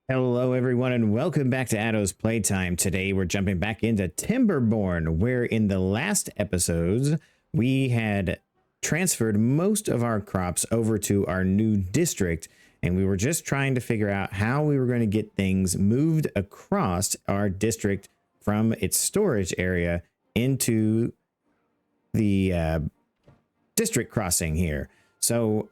Hello, everyone, and welcome back to Addo's Playtime. Today, we're jumping back into Tiberborn, where in the last episodes, we had transferred most of our crops over to our new district, and we were just trying to figure out how we were going to get things moved across our district from its storage area into the district crossing here. So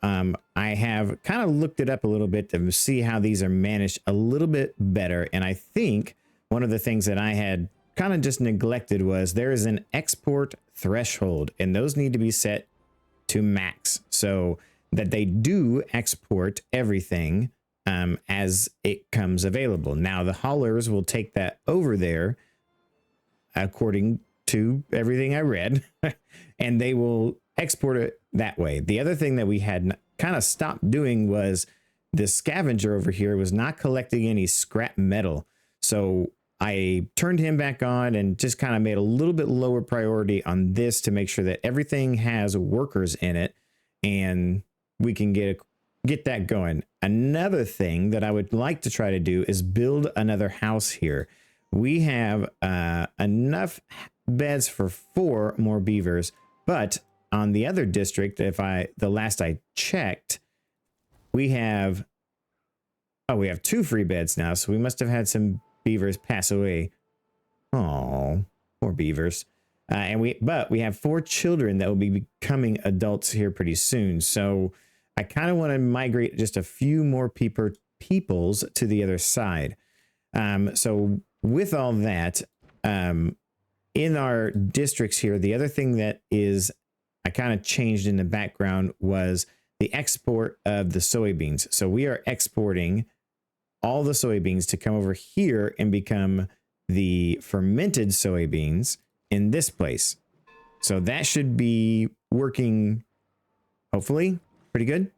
I have kind of looked it up a little bit to see how these are managed a little bit better. And I think one of the things that I had kind of just neglected was there is an export threshold, and those need to be set to max so that they do export everything as it comes available. Now, the haulers will take that over there according to everything I read, and they will export it that way. The other thing that we had kind of stopped doing was the scavenger over here was not collecting any scrap metal. So I turned him back on and just kind of made a little bit lower priority on this to make sure that everything has workers in it and we can get that going. Another thing that I would like to try to do is build another house here. We have enough beds for 4 more beavers, but on the other district, the last I checked, we have 2 free beds now, so we must have had some beavers pass away. Oh, poor beavers. But we have 4 children that will be becoming adults here pretty soon. So I kind of want to migrate just a few more peoples to the other side. So with all that, in our districts here, the other thing that is I kind of changed in the background was the export of the soybeans. So we are exporting all the soybeans to come over here and become the fermented soybeans in this place. So that should be working, hopefully, pretty good.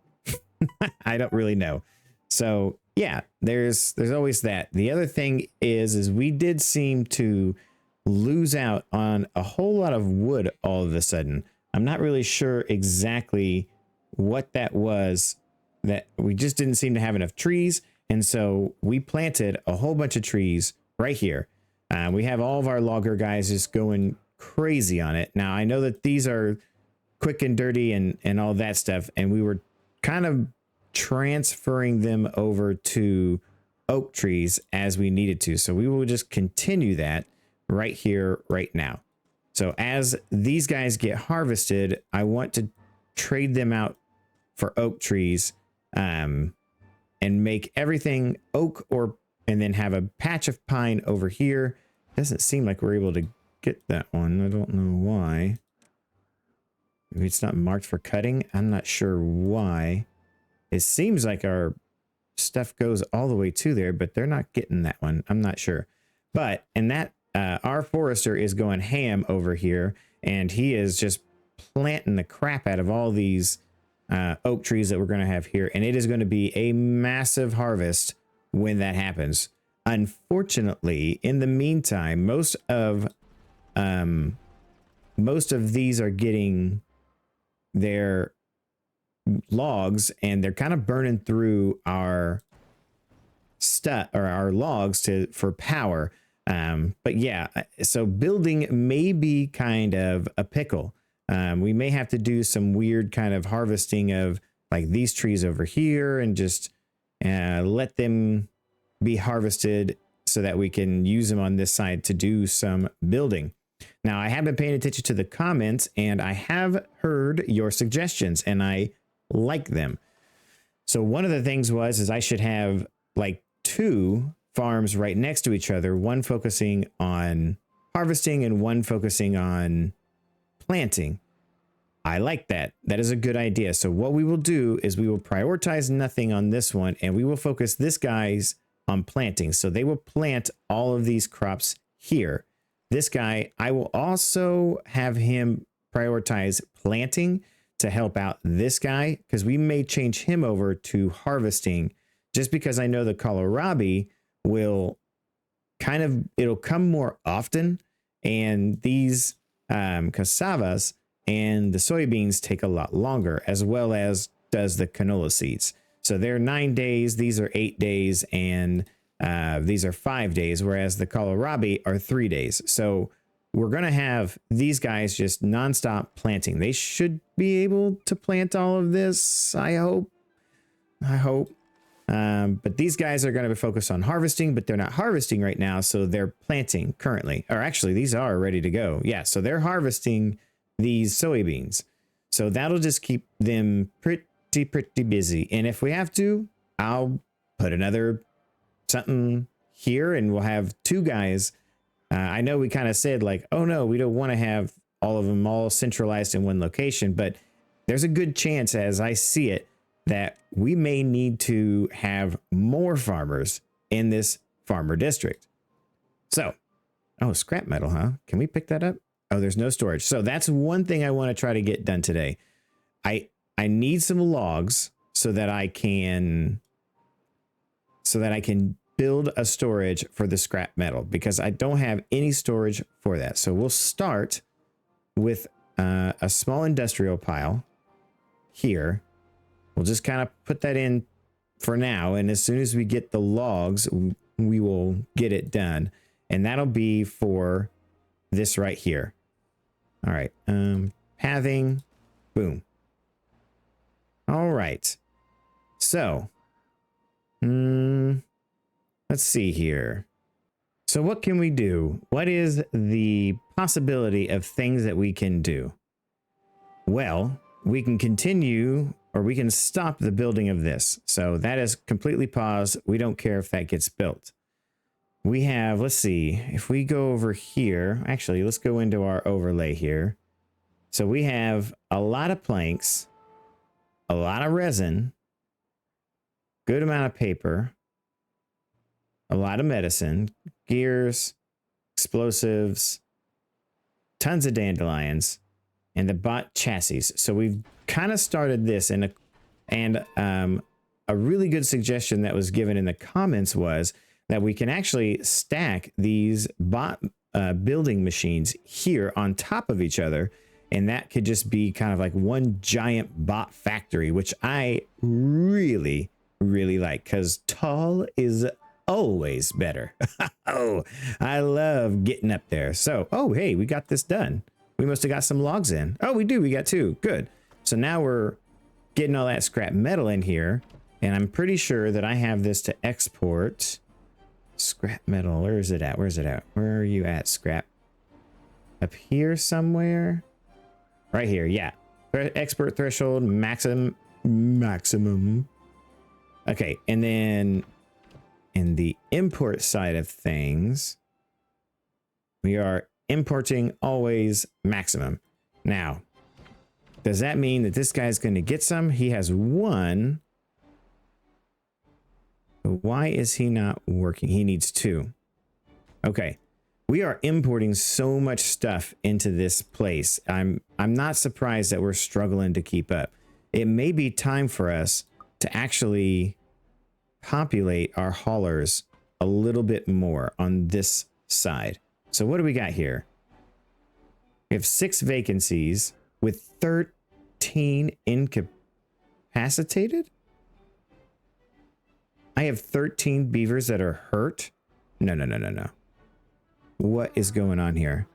I don't really know. So yeah, there's always that. The other thing is we did seem to lose out on a whole lot of wood all of a sudden. I'm not really sure exactly what that was, that we just didn't seem to have enough trees. And so we planted a whole bunch of trees right here. We have all of our logger guys just going crazy on it. Now, I know that these are quick and dirty and all that stuff. And we were kind of transferring them over to oak trees as we needed to. So we will just continue that right here, right now. So as these guys get harvested, I want to trade them out for oak trees and make everything oak and then have a patch of pine over here. Doesn't seem like we're able to get that one. I don't know why. Maybe it's not marked for cutting. I'm not sure why. It seems like our stuff goes all the way to there, but they're not getting that one. I'm not sure. But in that, our forester is going ham over here, and he is just planting the crap out of all these oak trees that we're going to have here. And it is going to be a massive harvest when that happens. Unfortunately, in the meantime, most of these are getting their logs, and they're kind of burning through our stuff or our logs for power. But yeah, so building may be kind of a pickle. We may have to do some weird kind of harvesting of like these trees over here and just let them be harvested so that we can use them on this side to do some building. Now, I have been paying attention to the comments, and I have heard your suggestions, and I like them. So one of the things is I should have like 2 farms right next to each other, one focusing on harvesting and one focusing on planting. I like that. That is a good idea. So what we will do is we will prioritize nothing on this one, and we will focus this guy's on planting. So they will plant all of these crops here. This guy, I will also have him prioritize planting to help out this guy, because we may change him over to harvesting, just because I know the kohlrabi will it'll come more often, and these cassavas and the soybeans take a lot longer, as well as does the canola seeds. So they're 9 days, these are 8 days, and These are 5 days, whereas the kohlrabi are 3 days. So we're going to have these guys just nonstop planting. They should be able to plant all of this. I hope. But these guys are going to be focused on harvesting, but they're not harvesting right now. So they're planting currently, or actually these are ready to go. Yeah. So they're harvesting these soybeans. So that'll just keep them pretty busy. And if we have to, I'll put another something here and we'll have 2 guys. I know we kind of said like, oh no, we don't want to have all of them all centralized in one location, but there's a good chance as I see it that we may need to have more farmers in this farmer district. So, oh, scrap metal, huh? Can we pick that up? Oh, there's no storage. So that's one thing I want to try to get done today. I need some logs so that I can build a storage for the scrap metal because I don't have any storage for that. So we'll start with a small industrial pile here. We'll just kind of put that in for now. And as soon as we get the logs, we will get it done. And that'll be for this right here. All right. Pathing. Boom. All right. So, let's see here. So what can we do? What is the possibility of things that we can do? Well, we can continue or we can stop the building of this. So that is completely paused. We don't care if that gets built. We have, let's see, if we go over here, actually, let's go into our overlay here. So we have a lot of planks, a lot of resin, good amount of paper, a lot of medicine, gears, explosives, tons of dandelions, and the bot chassis. So we've kind of started this and a really good suggestion that was given in the comments was that we can actually stack these bot building machines here on top of each other. And that could just be kind of like one giant bot factory, which I really, really like because tall is always better. Oh, I love getting up there. So, oh, hey, we got this done. We must have got some logs in. Oh, we do. We got 2. Good. So now we're getting all that scrap metal in here. And I'm pretty sure that I have this to export. Scrap metal. Where is it at? Where's it at? Where are you at, scrap? Up here somewhere? Right here. Yeah. Export threshold maximum. Okay. And then in the import side of things, we are importing always maximum. Now, does that mean that this guy's going to get some? He has 1. Why is he not working? He needs 2. Okay. We are importing so much stuff into this place. I'm not surprised that we're struggling to keep up. It may be time for us to actually populate our haulers a little bit more on this side. So what do we got here? We have 6 vacancies with 13 incapacitated. I have 13 beavers that are hurt. No. What is going on here?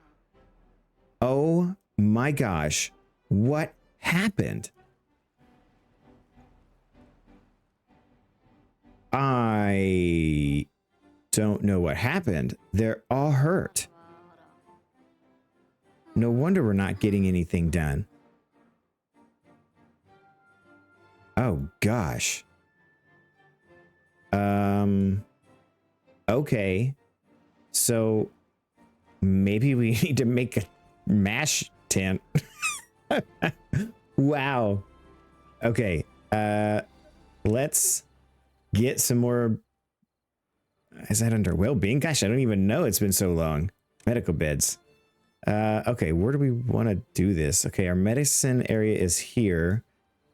Oh my gosh. What happened? I don't know what happened. They're all hurt. No wonder we're not getting anything done. Oh gosh. Okay. So maybe we need to make a mash tent. Wow. Okay. Let's get some more. Is that under well-being? Gosh, I don't even know. It's been so long. Medical beds. Okay, where do we want to do this? Okay, our medicine area is here.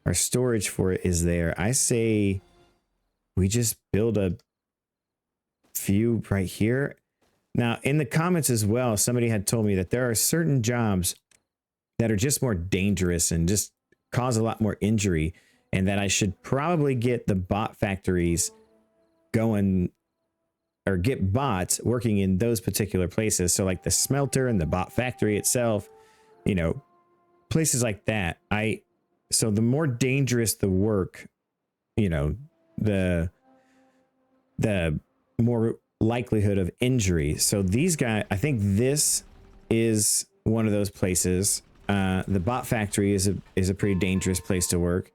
Our storage for it is there. I say we just build a few right here. Now, in the comments as well, somebody had told me that there are certain jobs that are just more dangerous and just cause a lot more injury, and that I should probably get the bot factories going or get bots working in those particular places. So like the smelter and the bot factory itself, you know, places like that. So the more dangerous the work, you know, the more likelihood of injury. So these guys, I think this is one of those places. The bot factory is a pretty dangerous place to work.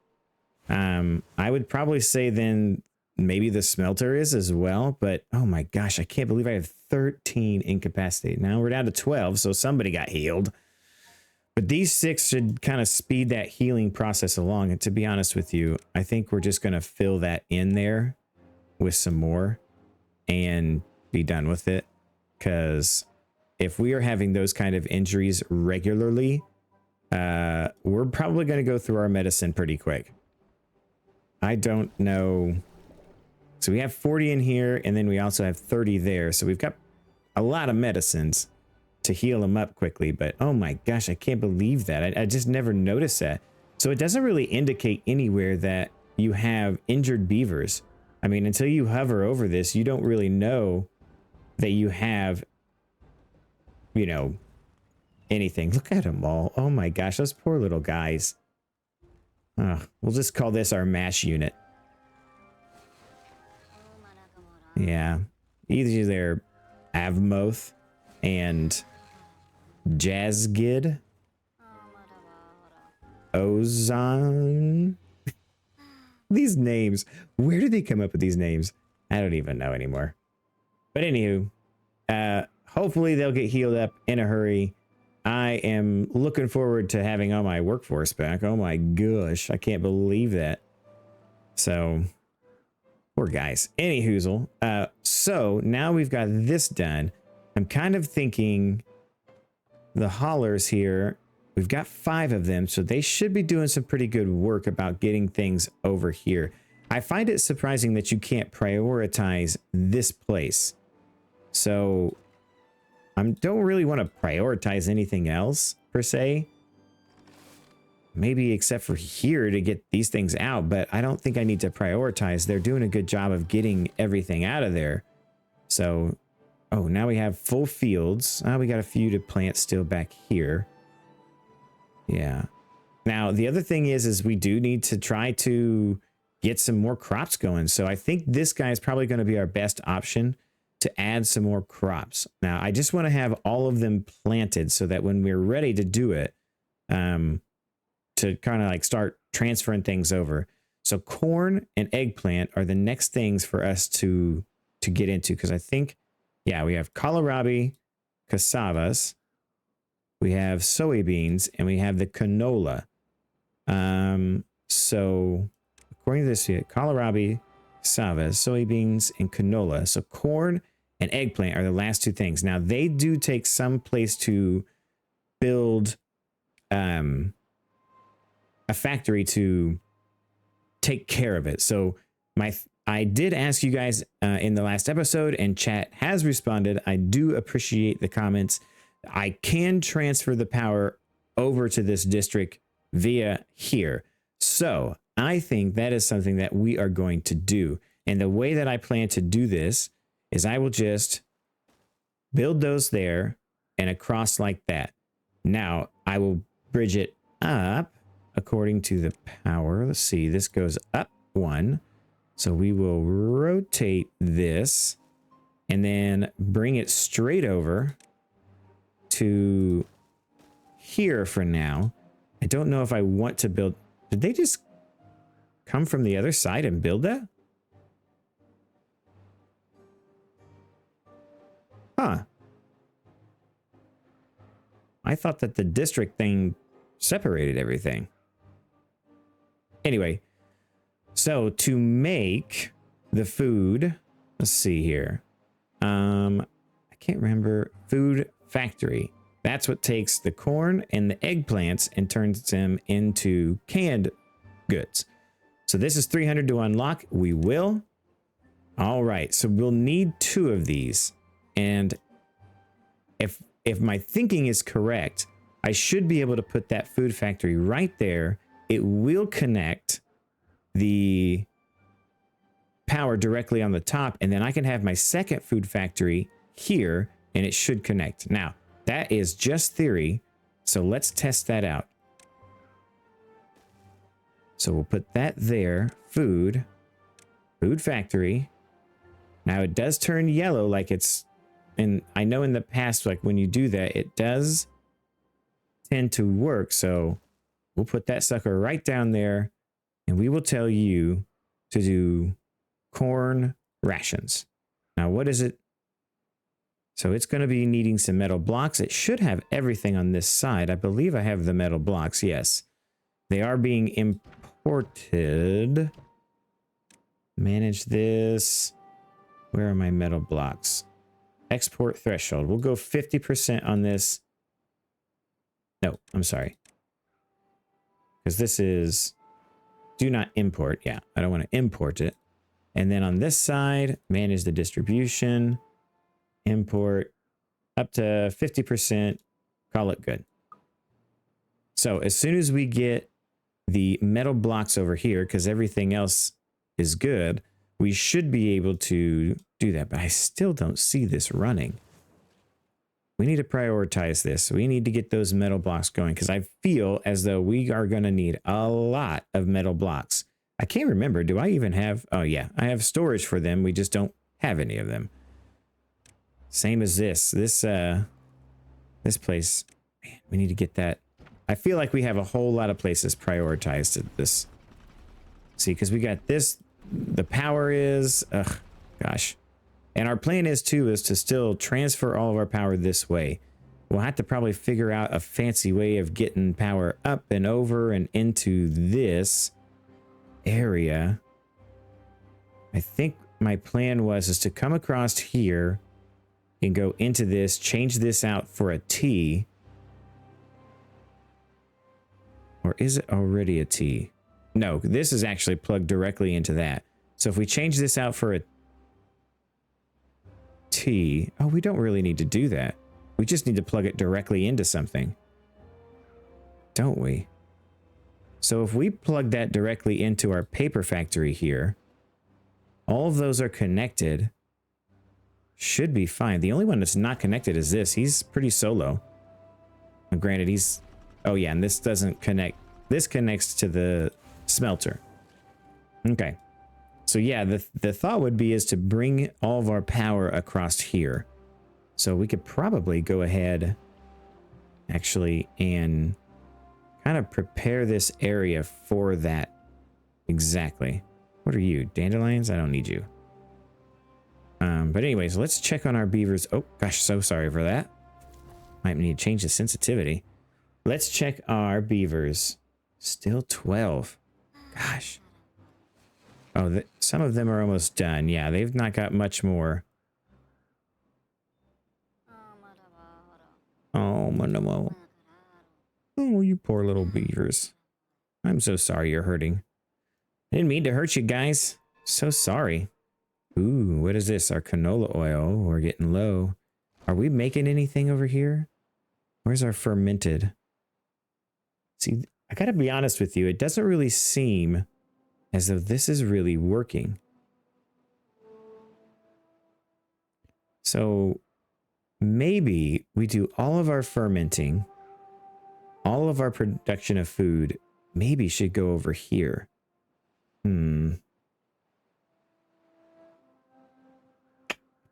I would probably say then maybe the smelter is as well, but oh my gosh, I can't believe I have 13 incapacitated. Now we're down to 12, so somebody got healed. But these 6 should kind of speed that healing process along. And to be honest with you, I think we're just going to fill that in there with some more and be done with it. Because if we are having those kind of injuries regularly, we're probably going to go through our medicine pretty quick. I don't know. So we have 40 in here, and then we also have 30 there. So we've got a lot of medicines to heal them up quickly. But oh my gosh, I can't believe that. I just never noticed that. So it doesn't really indicate anywhere that you have injured beavers. I mean, until you hover over this, you don't really know that you have, you know, anything. Look at them all. Oh my gosh, those poor little guys. We'll just call this our MASH unit. Yeah. Either they're Avmoth and Jazzgid. Ozon. These names. Where did they come up with these names? I don't even know anymore. But anywho, hopefully they'll get healed up in a hurry. I am looking forward to having all my workforce back. Oh my gosh, I can't believe that. So, poor guys. Anyhoozle. So now we've got this done. I'm kind of thinking the haulers here, we've got 5 of them, so they should be doing some pretty good work about getting things over here. I find it surprising that you can't prioritize this place. So I don't really want to prioritize anything else per se. Maybe except for here to get these things out, but I don't think I need to prioritize. They're doing a good job of getting everything out of there. So, oh, now we have full fields. We got a few to plant still back here. Yeah. Now, the other thing is we do need to try to get some more crops going. So I think this guy is probably going to be our best option to add some more crops. Now, I just want to have all of them planted so that when we're ready to do it, to kind of like start transferring things over. So corn and eggplant are the next things for us to get into. Because I think, yeah, we have kohlrabi, cassavas, we have soybeans, and we have the canola. So according to this, kohlrabi, cassavas, soybeans, and canola. So corn and eggplant are the last 2 things. Now they do take some place to build a factory to take care of it. So I did ask you guys in the last episode, and chat has responded. I do appreciate the comments. I can transfer the power over to this district via here. So I think that is something that we are going to do. And the way that I plan to do this is I will just build those there and across like that. Now I will bridge it up according to the power. Let's see, this goes up 1. So we will rotate this and then bring it straight over to here for now. I don't know if I want to build. Did they just come from the other side and build that? Huh. I thought that the district thing separated everything. Anyway, so to make the food, let's see here. I can't remember. Food factory. That's what takes the corn and the eggplants and turns them into canned goods. So this is 300 to unlock. We will. All right. So we'll need 2 of these. And if my thinking is correct, I should be able to put that food factory right there. It will connect the power directly on the top, and then I can have my second food factory here, and it should connect. Now, that is just theory, so let's test that out. So we'll put that there. Food factory. Now it does turn yellow like it's, and I know in the past, like when you do that, it does tend to work. So we'll put that sucker right down there, and we will tell you to do corn rations. Now, what is it? So it's going to be needing some metal blocks. It should have everything on this side. I believe I have the metal blocks. Yes, they are being imported. Manage this. Where are my metal blocks? Export threshold. We'll go 50% on this. No, I'm sorry. Because this is do not import. Yeah, I don't want to import it. And then on this side, manage the distribution. Import up to 50%. Call it good. So as soon as we get the metal blocks over here, because everything else is good, we should be able to do that. But I still don't see this running. We need to prioritize this. We need to get those metal blocks going, because I feel as though we are going to need a lot of metal blocks. I can't remember. Do I even have? Oh, yeah. I have storage for them. We just don't have any of them. Same as this. This place. Man, we need to get that. I feel like we have a whole lot of places prioritized at this. See, because we got this. The power is... Ugh, gosh. And our plan is, too, is to still transfer all of our power this way. We'll have to probably figure out a fancy way of getting power up and over and into this area. I think my plan is to come across here and go into this, change this out for a T. Or is it already a T? No, this is actually plugged directly into that. So if we change this out for a T, oh, we don't really need to do that. We just need to plug it directly into something, don't we? So if we plug that directly into our paper factory here, all of those are connected. Should be fine. The only one that's not connected is this. He's pretty solo. And granted, he's... Oh, yeah, and this doesn't connect. This connects to the smelter. Okay. So, yeah, the thought would be is to bring all of our power across here. So we could probably go ahead, actually, and kind of prepare this area for that. Exactly. What are you? Dandelions? I don't need you. But anyways, let's check on our beavers. Oh, gosh, so sorry for that. Might need to change the sensitivity. Let's check our beavers. Still 12. Gosh. Oh, some of them are almost done. Yeah, they've not got much more. Oh, oh, you poor little beavers. I'm so sorry you're hurting. I didn't mean to hurt you guys. So sorry. Ooh, what is this? Our canola oil. We're getting low. Are we making anything over here? Where's our fermented? See, I gotta be honest with you. It doesn't really seem as though this is really working. So maybe we do all of our fermenting, all of our production of food, maybe should go over here.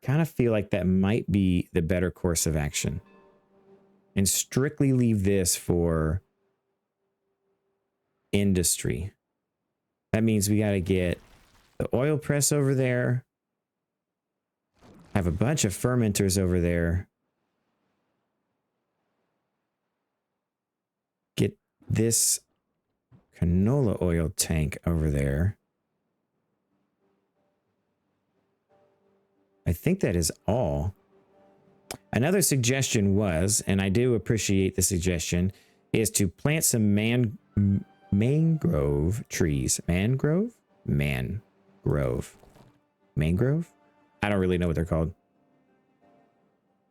Kind of feel like that might be the better course of action. And strictly leave this for industry. That means we got to get the oil press over there. Have a bunch of fermenters over there. Get this canola oil tank over there. I think that is all. Another suggestion was, and I do appreciate the suggestion, is to plant some mangrove trees. Mangrove? Mangrove. Mangrove? I don't really know what they're called.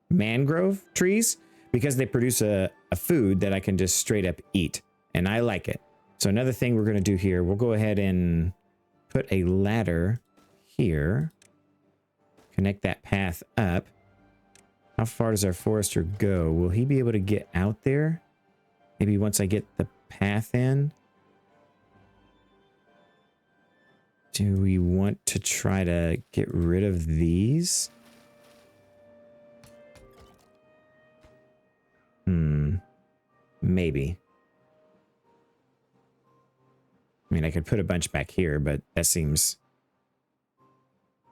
Mangrove trees? Because they produce a food that I can just straight up eat. And I like it. So another thing we're going to do here, we'll go ahead and put a ladder here. Connect that path up. How far does our forester go? Will he be able to get out there? Maybe once I get the path in? Do we want to try to get rid of these? Maybe. I mean, I could put a bunch back here, but that seems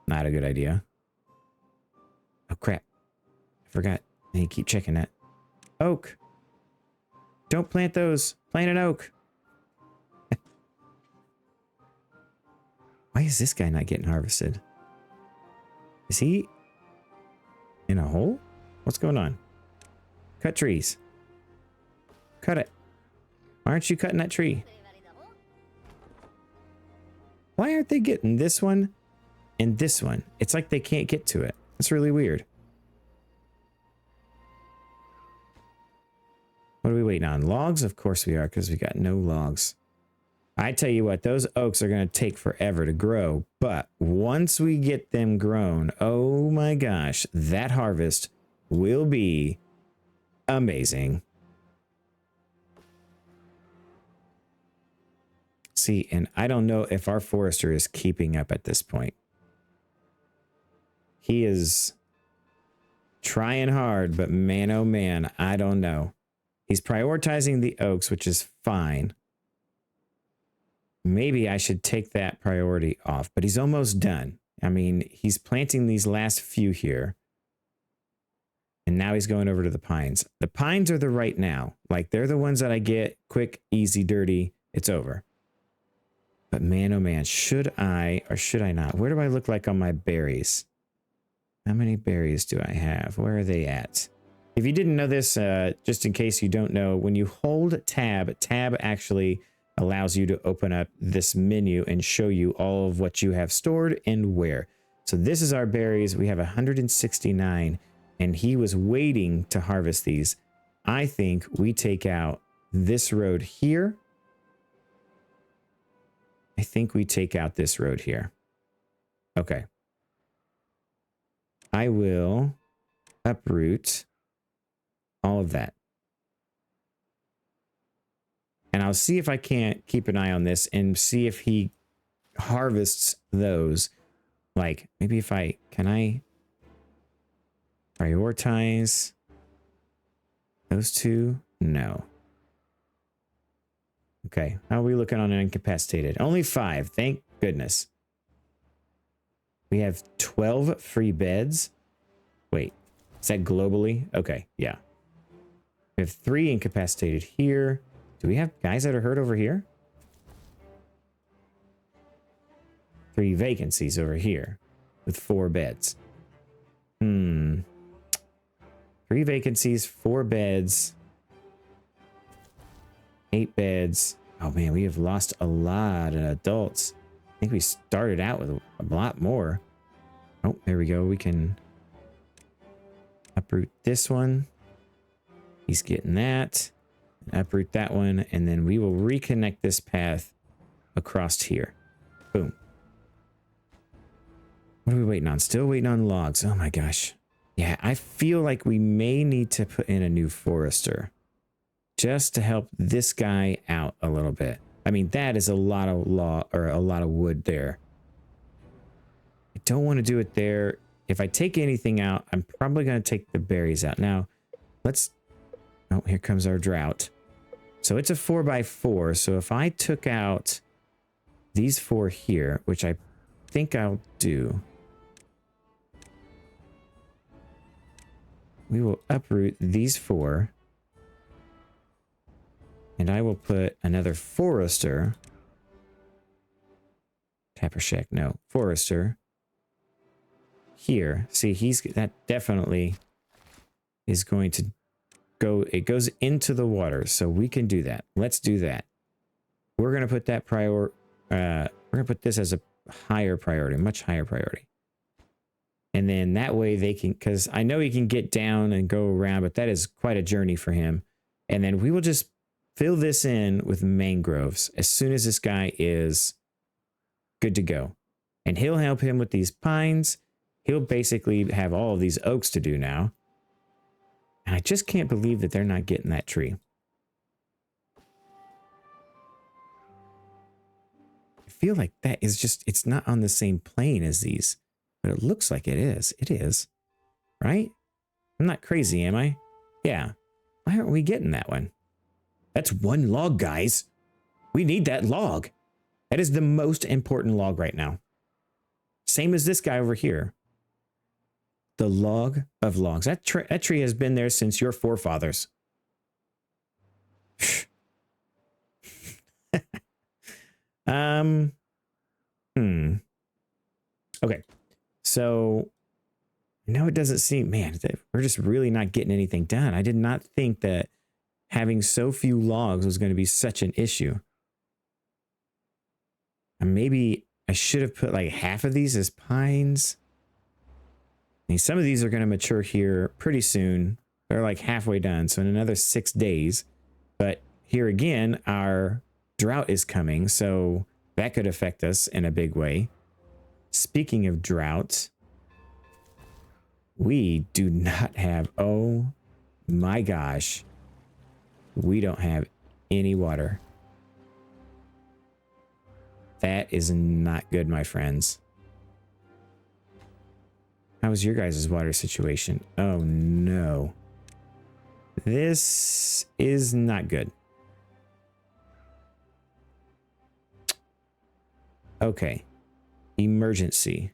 not a good idea. Oh, crap. I forgot. I need to keep checking that. Oak. Don't plant those. Plant an oak. Why is this guy not getting harvested? Is he in a hole? What's going on? Cut trees. Cut it. Why aren't you cutting that tree? Why aren't they getting this one and this one? It's like they can't get to it. It's really weird. What are we waiting on? Logs? Of course we are, because we got no logs. I tell you what, those oaks are going to take forever to grow, but once we get them grown, oh my gosh, that harvest will be amazing. See, and I don't know if our forester is keeping up at this point. He is trying hard, but man, oh man, I don't know. He's prioritizing the oaks, which is fine. Maybe I should take that priority off, but he's almost done. I mean, he's planting these last few here. And now he's going over to the pines. The pines are the right now. Like, they're the ones that I get quick, easy, dirty. It's over. But man, oh man, should I or should I not? Where do I look like on my berries? How many berries do I have? Where are they at? If you didn't know this, just in case you don't know, when you hold tab actually allows you to open up this menu and show you all of what you have stored and where. So this is our berries. We have 169, and he was waiting to harvest these. I think we take out this road here. I think we take out this road here. Okay. I will uproot all of that. And I'll see if I can't keep an eye on this and see if he harvests those. Like, maybe if can I prioritize those two? No. Okay, how are we looking on an incapacitated? Only 5, thank goodness. We have 12 free beds. Wait, is that globally? Okay, yeah. We have 3 incapacitated here. Do we have guys that are hurt over here? 3 vacancies over here with 4 beds. 3 vacancies, 4 beds. 8 beds. Oh man, we have lost a lot of adults. I think we started out with a lot more. Oh, there we go. We can uproot this one. He's getting that. Uproot that one. And then we will reconnect this path across here. Boom. What are we waiting on? Still waiting on logs. Oh my gosh. Yeah, I feel like we may need to put in a new forester. Just to help this guy out a little bit. I mean, that is a lot of a lot of wood there. I don't want to do it there. If I take anything out, I'm probably going to take the berries out. Now, let's... Oh, here comes our drought. So it's a 4x4. So if I took out these 4 here, which I think I'll do, we will uproot these 4. And I will put another forester. Tapper Shack, no. Forester. Here. See, that definitely is going to go, it goes into the water. So we can do that. Let's do that. We're going to put that we're going to put this as a higher priority, much higher priority. And then that way they can, because I know he can get down and go around, but that is quite a journey for him. And then we will just fill this in with mangroves as soon as this guy is good to go. And he'll help him with these pines. He'll basically have all of these oaks to do now. And I just can't believe that they're not getting that tree. I feel like that is just, it's not on the same plane as these. But it looks like it is. It is. Right? I'm not crazy, am I? Yeah. Why aren't we getting that one? That's one log, guys. We need that log. That is the most important log right now. Same as this guy over here. The log of logs. That tree has been there since your forefathers. Okay. So now it doesn't seem, man, we're just really not getting anything done. I did not think that having so few logs was going to be such an issue. And maybe I should have put like half of these as pines. I mean, some of these are going to mature here pretty soon. They're like halfway done, so in another 6 days. But here again, our drought is coming, so that could affect us in a big way. Speaking of drought, we do not have, oh my gosh, we don't have any water. That is not good, my friends. How is your guys' water situation? Oh no. This is not good. Okay. Emergency.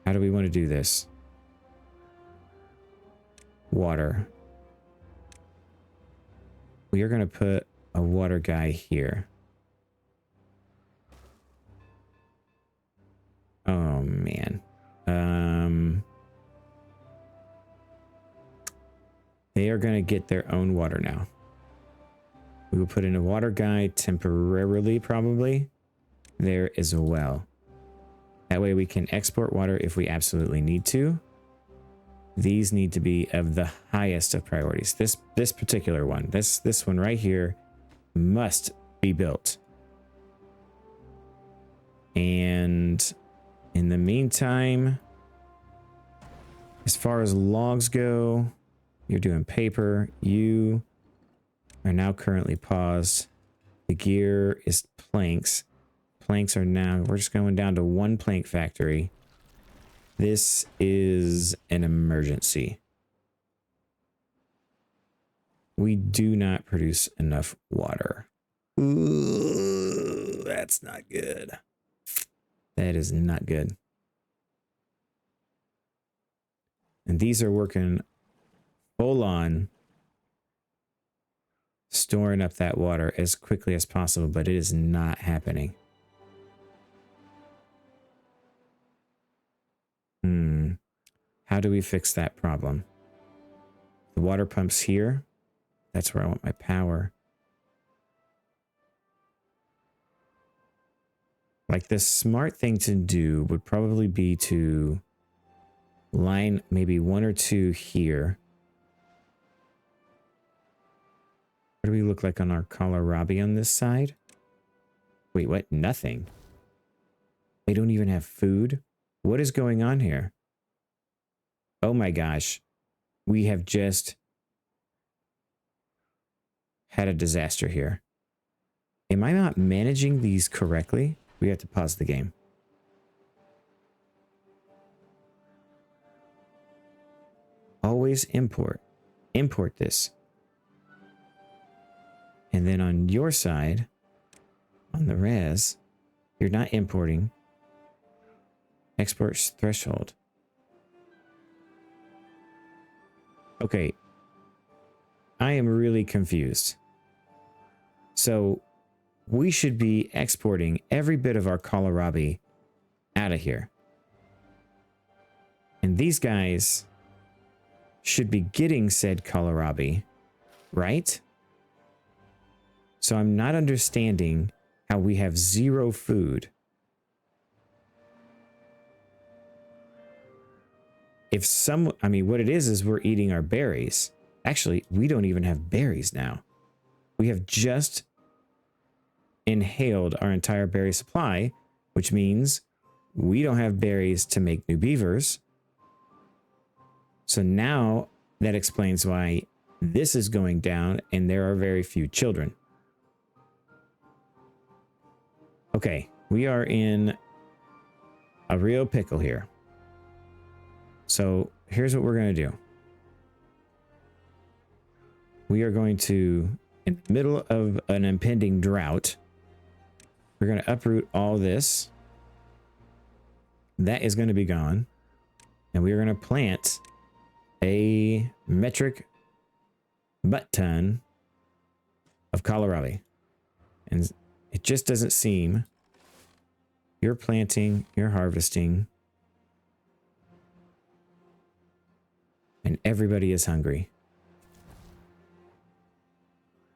How do we want to do this? Water. We are going to put a water guy here. Oh, man. They are going to get their own water now. We will put in a water guy temporarily, probably. There as well. That way we can export water if we absolutely need to. These need to be of the highest of priorities. This particular one, this one right here must be built. And in the meantime, as far as logs go, you're doing paper. You are now currently paused. The gear is planks. Planks are now, we're just going down to one plank factory. This is an emergency. We do not produce enough water. Ooh, that's not good. That is not good. And these are working full on storing up that water as quickly as possible, but it is not happening. How do we fix that problem? The water pump's here. That's where I want my power. Like, the smart thing to do would probably be to line maybe 1 or 2 here. What do we look like on our kohlrabi on this side? Wait, what? Nothing. They don't even have food? What is going on here? Oh my gosh. We have just had a disaster here. Am I not managing these correctly? We have to pause the game. Always import. Import this. And then on your side, on the res, you're not importing. Export threshold. Okay. I am really confused. So we should be exporting every bit of our kohlrabi out of here. And these guys should be getting said kohlrabi, right? So I'm not understanding how we have 0 food. If some, I mean, what it is we're eating our berries. Actually, we don't even have berries now. We have just inhaled our entire berry supply, which means we don't have berries to make new beavers. So now that explains why this is going down and there are very few children. Okay, we are in a real pickle here. So here's what we're going to do. We are going to, in the middle of an impending drought, we're going to uproot all this. That is going to be gone. And we are going to plant a metric butt ton of kohlrabi. And it just doesn't seem. You're planting, you're harvesting, and everybody is hungry.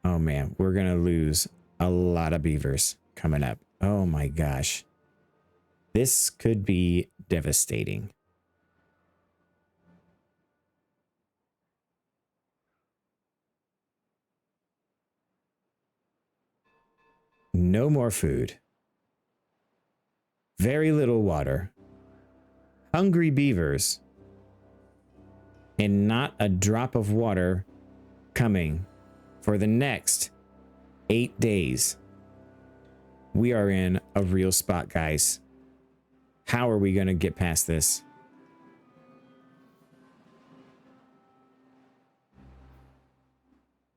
Oh man, we're gonna lose a lot of beavers coming up. Oh my gosh. This could be devastating. No more food. Very little water. Hungry beavers. And not a drop of water coming for the next 8 days. We are in a real spot, guys. How are we going to get past this?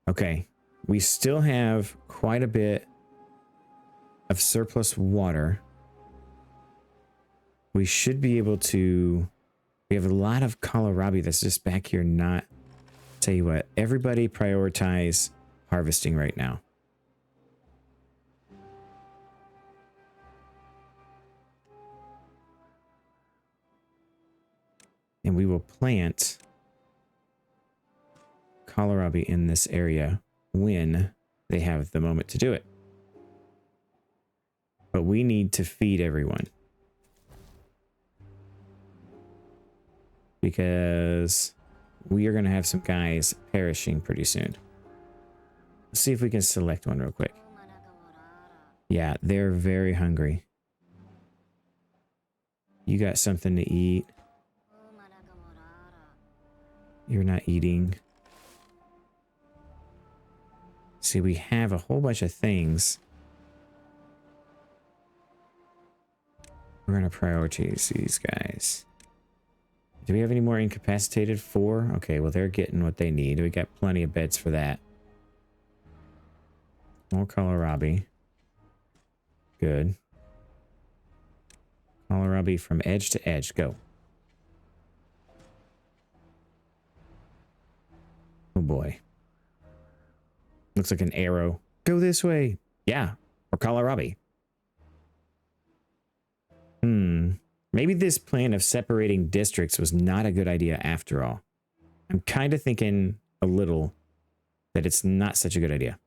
Okay. We still have quite a bit of surplus water. We should be able to... We have a lot of kohlrabi that's just back here not... Tell you what, everybody prioritize harvesting right now. And we will plant kohlrabi in this area when they have the moment to do it. But we need to feed everyone. Because we are going to have some guys perishing pretty soon. Let's see if we can select one real quick. Yeah, they're very hungry. You got something to eat. You're not eating. See, we have a whole bunch of things. We're going to prioritize these guys. Do we have any more incapacitated? 4? Okay, well, they're getting what they need. We got plenty of beds for that. More kohlrabi. Good. Kohlrabi from edge to edge. Go. Oh, boy. Looks like an arrow. Go this way. Yeah. Or kohlrabi. Maybe this plan of separating districts was not a good idea after all. I'm kind of thinking a little that it's not such a good idea.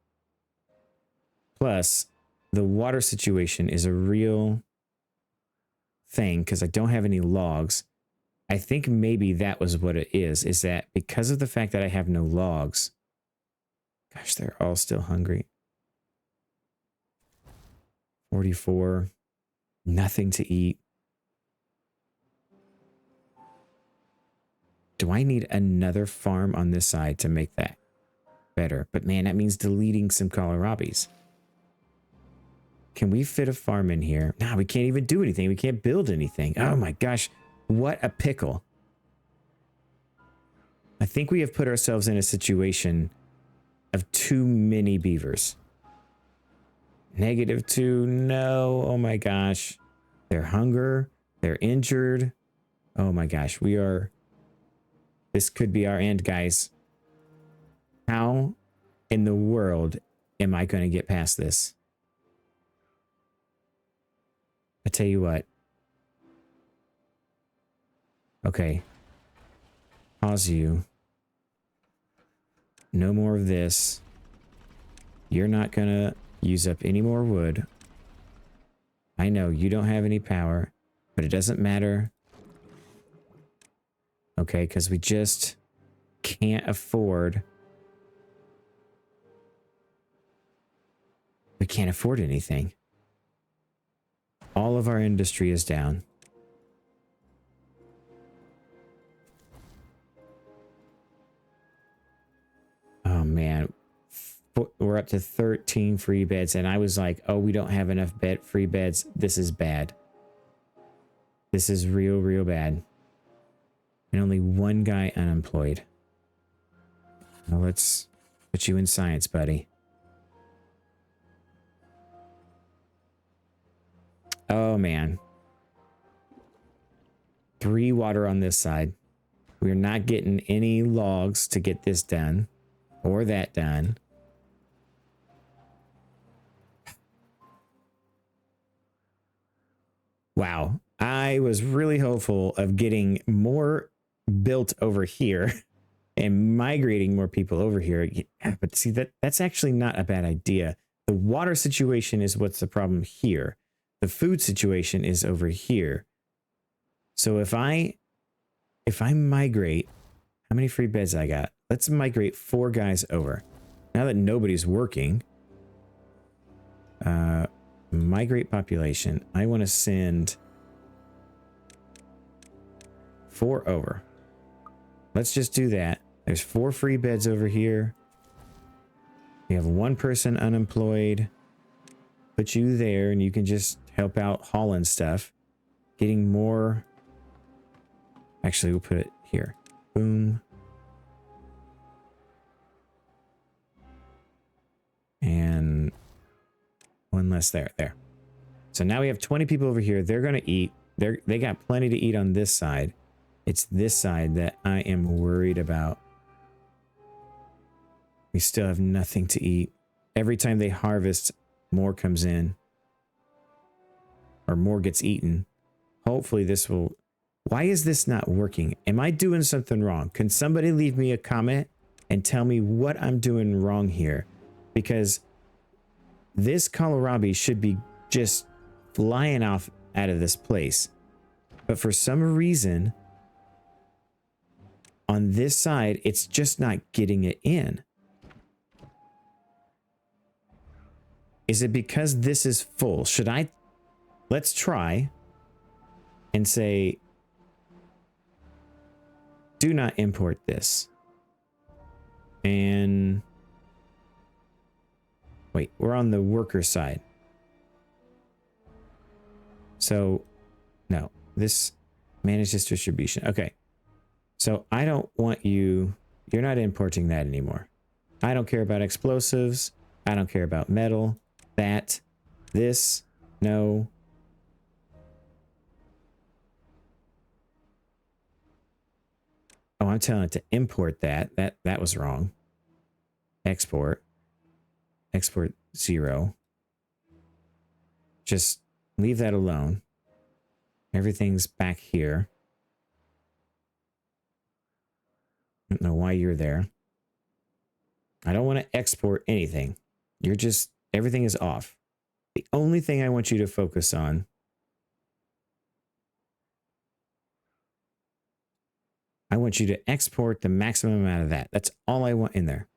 Plus, the water situation is a real thing because I don't have any logs. I think maybe that was what it is that because of the fact that I have no logs. Gosh, they're all still hungry. 44. Nothing to eat. Do I need another farm on this side to make that better? But man, that means deleting some kohlrabis. Can we fit a farm in here? Nah, we can't even do anything. We can't build anything. Oh my gosh, what a pickle. I think we have put ourselves in a situation of too many beavers. -2, no, oh my gosh. They're hunger, they're injured. Oh my gosh, we are... This could be our end, guys. How in the world am I going to get past this? I tell you what. Okay. Pause you. No more of this. You're not going to use up any more wood. I know you don't have any power, but it doesn't matter. Okay, because we just can't afford... We can't afford anything. All of our industry is down. Oh man, we're up to 13 free beds, and I was like, oh, we don't have enough free beds. This is bad. This is real bad. And only one guy unemployed. Well, let's put you in science, buddy. Oh man. 3 water on this side. We're not getting any logs to get this done or that done. Wow. I was really hopeful of getting more built over here and migrating more people over here. Yeah, but see, that's actually not a bad idea. The water situation is what's the problem here. The food situation is over here. So if I migrate, how many free beds I got? Let's migrate 4 guys over. Now that nobody's working, migrate population. I want to send 4 over. Let's just do that. There's 4 free beds over here. We have 1 person unemployed. Put you there and you can just help out hauling stuff. Getting more. Actually, we'll put it here. Boom. And 1 less there. There. So now we have 20 people over here. They're going to eat. They got plenty to eat on this side. It's this side that I am worried about. We still have nothing to eat. Every time they harvest, more comes in. Or more gets eaten. Hopefully this will... Why is this not working? Am I doing something wrong? Can somebody leave me a comment and tell me what I'm doing wrong here? Because this kohlrabi should be just flying off out of this place. But for some reason, on this side, it's just not getting it in. Is it because this is full? Should I... Let's try and say, do not import this. And wait, we're on the worker side. So no, this manage this distribution. Okay. So I don't want you, you're not importing that anymore. I don't care about explosives. I don't care about metal. That, this, no. Oh, I'm telling it to import that. That was wrong. Export. Export 0. Just leave that alone. Everything's back here. I don't know why you're there. I don't want to export anything. You're just, everything is off. The only thing I want you to focus on I want you to export the maximum amount of that. That's all I want in there.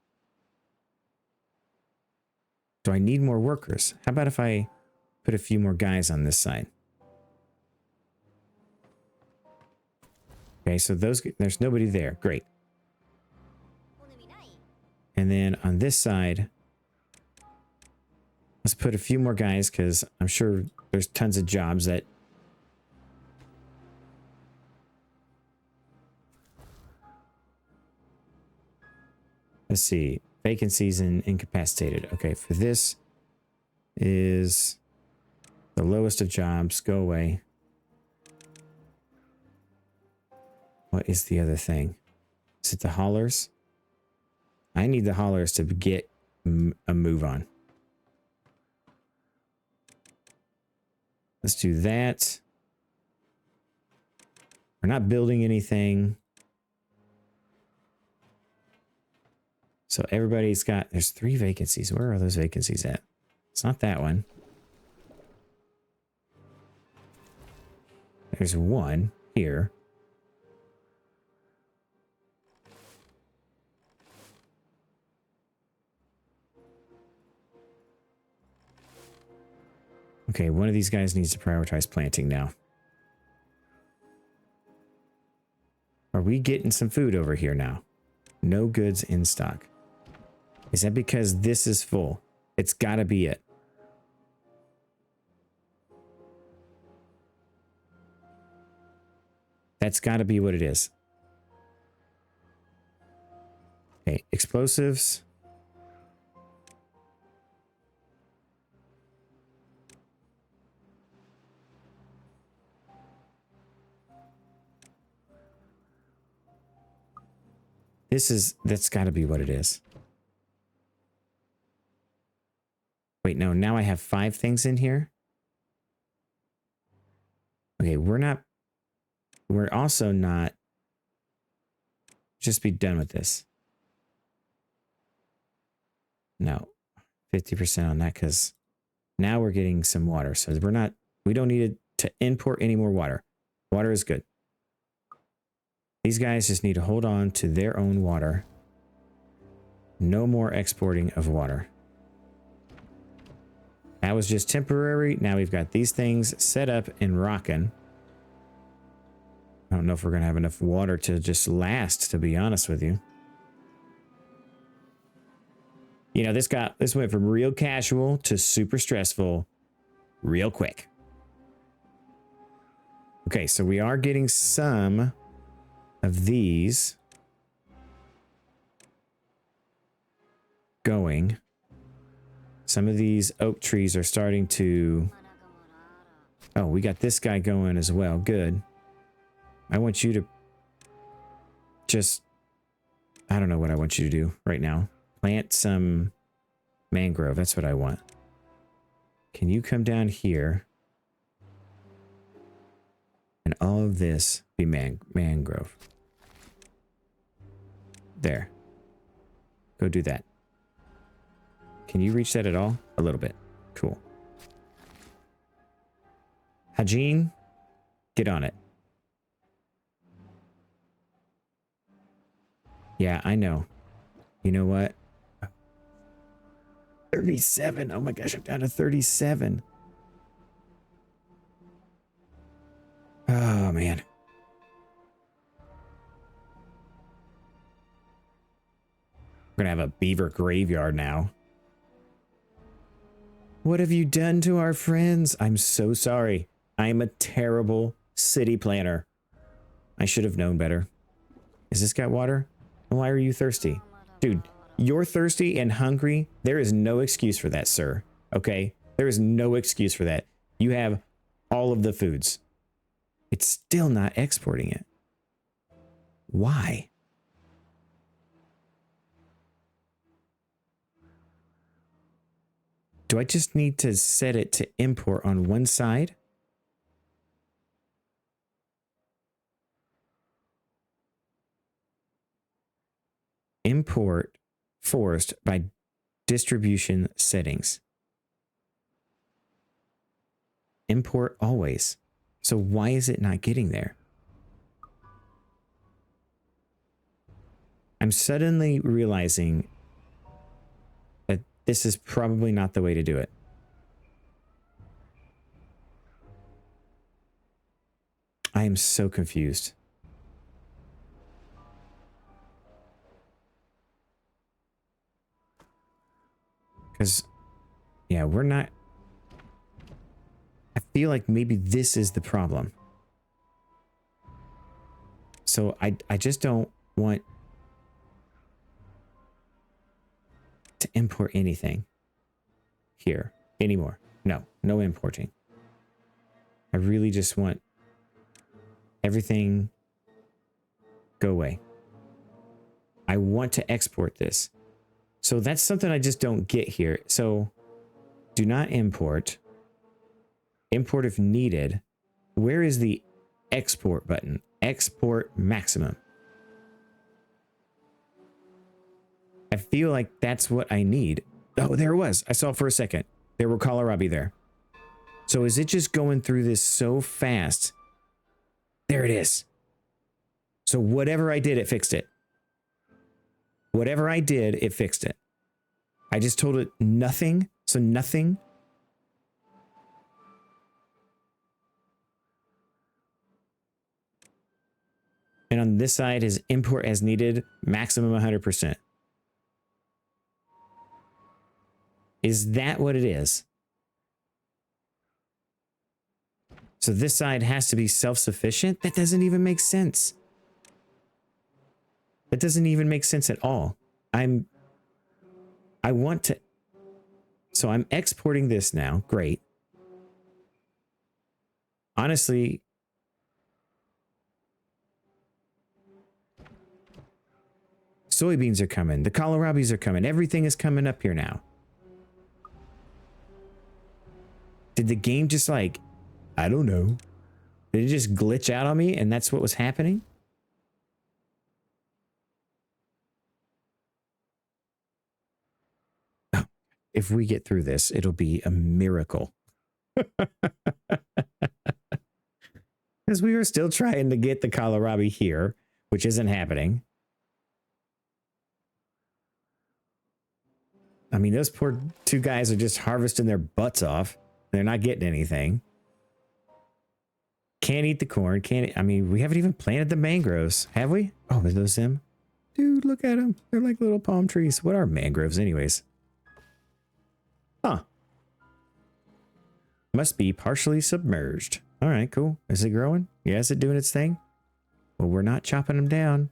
Do I need more workers? How about if I put a few more guys on this side? Okay, so there's nobody there. Great. And then on this side, let's put a few more guys because I'm sure there's tons of jobs that... Let's see. Vacancies and incapacitated. Okay, for this is the lowest of jobs. Go away. What is the other thing? Is it the haulers? I need the haulers to get a move on. Let's do that. We're not building anything. So everybody's got, there's 3 vacancies. Where are those vacancies at? It's not that one. There's 1 here. Okay, one of these guys needs to prioritize planting now. Are we getting some food over here now? No goods in stock. Is that because this is full? It's gotta be it. That's gotta be what it is. Okay, explosives. That's gotta be what it is. Wait, no, now I have 5 things in here. Okay, we're also not, just be done with this. No, 50% on that, because now we're getting some water. So we don't need to import any more water. Water is good. These guys just need to hold on to their own water. No more exporting of water. That was just temporary. Now we've got these things set up and rocking. I don't know if we're going to have enough water to just last, to be honest with you. You know, this went from real casual to super stressful real quick. Okay, so we are getting some of these going. Some of these oak trees are starting to... Oh, we got this guy going as well. Good. I want you to just... I don't know what I want you to do right now. Plant some mangrove. That's what I want. Can you come down here? And all of this be mangrove. There. Go do that. Can you reach that at all? A little bit. Cool. Hajin, get on it. Yeah, I know. You know what? 37. Oh my gosh, I'm down to 37. Oh, man. We're going to have a beaver graveyard now. What have you done to our friends? I'm so sorry. I'm a terrible city planner. I should have known better. Is this got water? Why are you thirsty? Dude, you're thirsty and hungry. There is no excuse for that, sir. Okay? There is no excuse for that. You have all of the foods. It's still not exporting it. Why? Do I just need to set it to import on one side? Import forced by distribution settings. Import always. So why is it not getting there? I'm suddenly realizing that this is probably not the way to do it. I am so confused. Because, yeah, we're not... I feel like maybe this is the problem. So I just don't want to import anything here anymore. No importing. I really just want everything go away. I want to export this. So that's something I just don't get here. So do not import. Import if needed. Where is the export button? Export maximum. I feel like that's what I need. Oh, there it was. I saw it for a second. There were kohlrabi there. So is it just going through this so fast? There it is. So whatever I did, it fixed it. Whatever I did, it fixed it. I just told it nothing. So nothing. And on this side is import as needed, maximum 100%. Is that what it is? So this side has to be self-sufficient? That doesn't even make sense. That doesn't even make sense at all. I want to... So I'm exporting this now. Great. Honestly... Soybeans are coming. The kohlrabies are coming. Everything is coming up here now. Did the game just like... I don't know. Did it just glitch out on me and that's what was happening? Oh, if we get through this, it'll be a miracle. Because we were still trying to get the kohlrabi here, which isn't happening. I mean, those poor two guys are just harvesting their butts off. They're not getting anything. Can't eat the corn. Can't. I mean, we haven't even planted the mangroves, have we? Oh, is those them? Dude, look at them. They're like little palm trees. What are mangroves, anyways? Huh. Must be partially submerged. All right, cool. Is it growing? Yeah, is it doing its thing? Well, we're not chopping them down.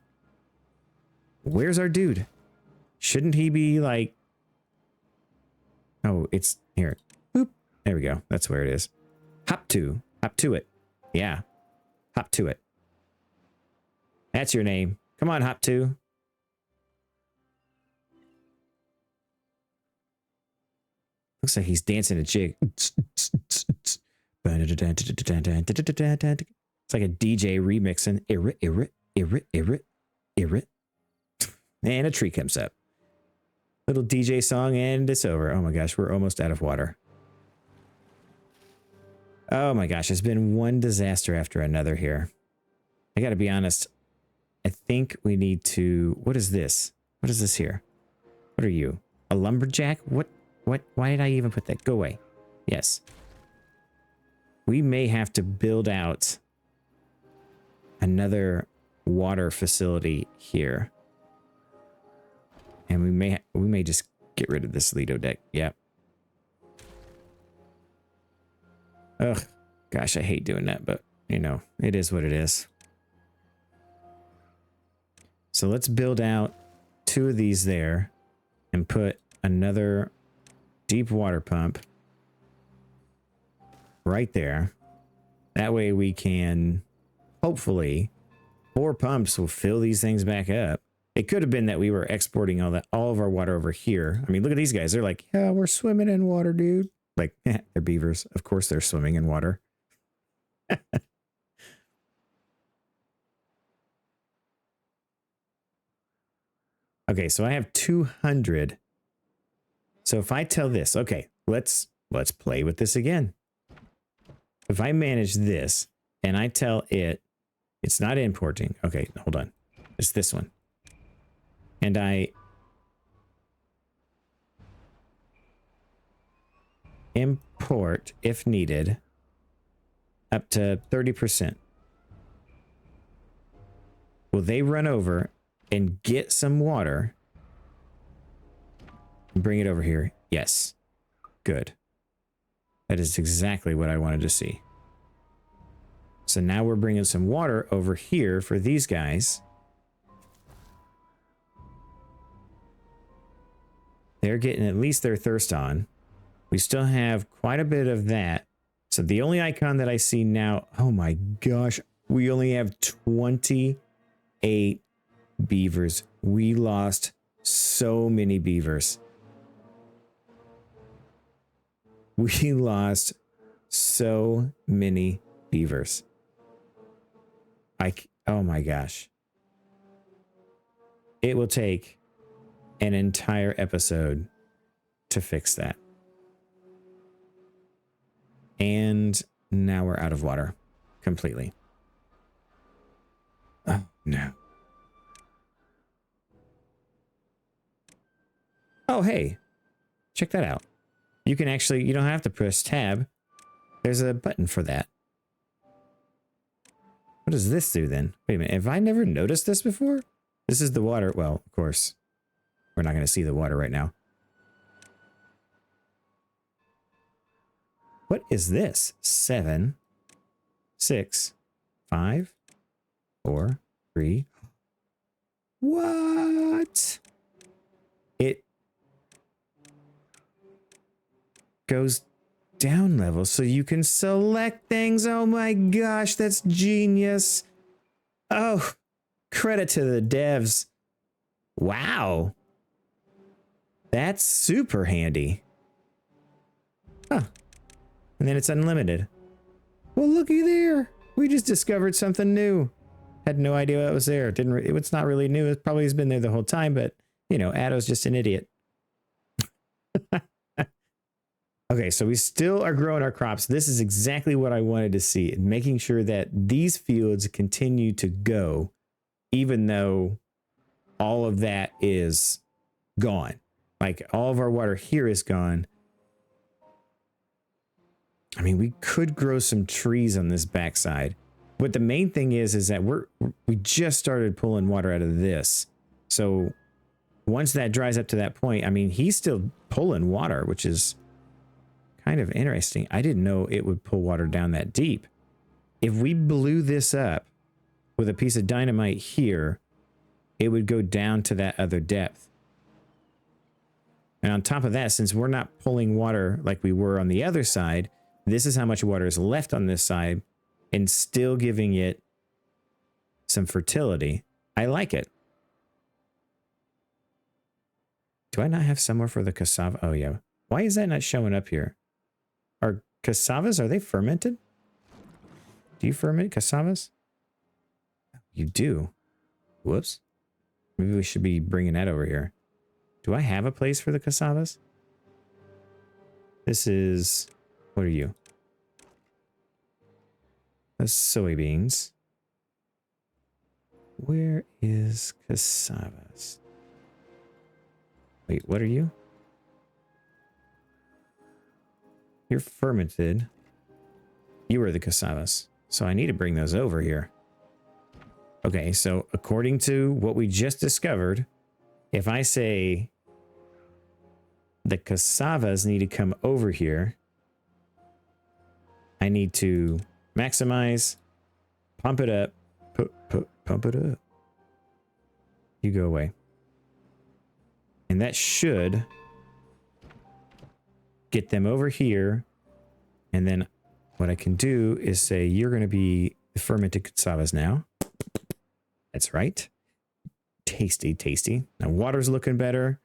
Where's our dude? Shouldn't he be like... Oh, it's here. Boop. There we go. That's where it is. Hop to it. Yeah. Hop to it. That's your name. Come on, Hop to. Looks like he's dancing a jig. It's like a DJ remixing. And a tree comes up. Little DJ song and it's over. Oh my gosh, we're almost out of water. Oh my gosh, it's been one disaster after another here. I gotta be honest. I think we need to... What is this? What is this here? What are you? A lumberjack? What? Why did I even put that? Go away. Yes. We may have to build out another water facility here. And we may just get rid of this Lido deck. Yep. Ugh. Gosh, I hate doing that, but, you know, it is what it is. So let's build out 2 of these there and put another deep water pump right there. That way we can, hopefully, 4 pumps will fill these things back up. It could have been that we were exporting all of our water over here. I mean, look at these guys. They're like, yeah, we're swimming in water, dude. Like, they're beavers. Of course they're swimming in water. Okay, so I have 200. So if I tell this, okay, let's play with this again. If I manage this and I tell it, it's not importing. Okay, hold on. It's this one. And I import, if needed, up to 30%. Will they run over and get some water and bring it over here? Yes. Good. That is exactly what I wanted to see. So now we're bringing some water over here for these guys. They're getting at least their thirst on. We still have quite a bit of that. So the only icon that I see now, oh my gosh, we only have 28 beavers. We lost so many beavers. We lost so many beavers. Oh my gosh. It will take an entire episode to fix that. And now we're out of water completely. Oh no. Oh, hey, check that out. You can actually, you don't have to press tab. There's a button for that. What does this do then? Wait a minute. Have I never noticed this before? This is the water. Well, of course, we're not going to see the water right now. What is this? 7, 6, 5, 4, 3. What? It goes down level so you can select things. Oh my gosh, that's genius. Oh, credit to the devs. Wow. That's super handy. Huh. And then it's unlimited. Well, looky there. We just discovered something new. Had no idea what was there. It's not really new. It probably has been there the whole time, but you know, Addo's just an idiot. Okay, so we still are growing our crops. This is exactly what I wanted to see, making sure that these fields continue to go, even though all of that is gone. Like all of our water here is gone. I mean, we could grow some trees on this backside. But the main thing is that we just started pulling water out of this. So once that dries up to that point, I mean, he's still pulling water, which is kind of interesting. I didn't know it would pull water down that deep. If we blew this up with a piece of dynamite here, it would go down to that other depth. And on top of that, since we're not pulling water like we were on the other side, this is how much water is left on this side and still giving it some fertility. I like it. Do I not have somewhere for the cassava? Oh, yeah. Why is that not showing up here? Are cassavas, are they fermented? Do you ferment cassavas? You do. Whoops. Maybe we should be bringing that over here. Do I have a place for the cassavas? This is... What are you? That's soybeans. Where is cassavas? Wait, what are you? You're fermented. You are the cassavas. So I need to bring those over here. Okay, so according to what we just discovered, if I say the cassavas need to come over here, I need to maximize, pump it up, pump it up. You go away. And that should get them over here. And then what I can do is say, you're going to be the fermented cassavas now. That's right. Tasty, tasty. Now water's looking better.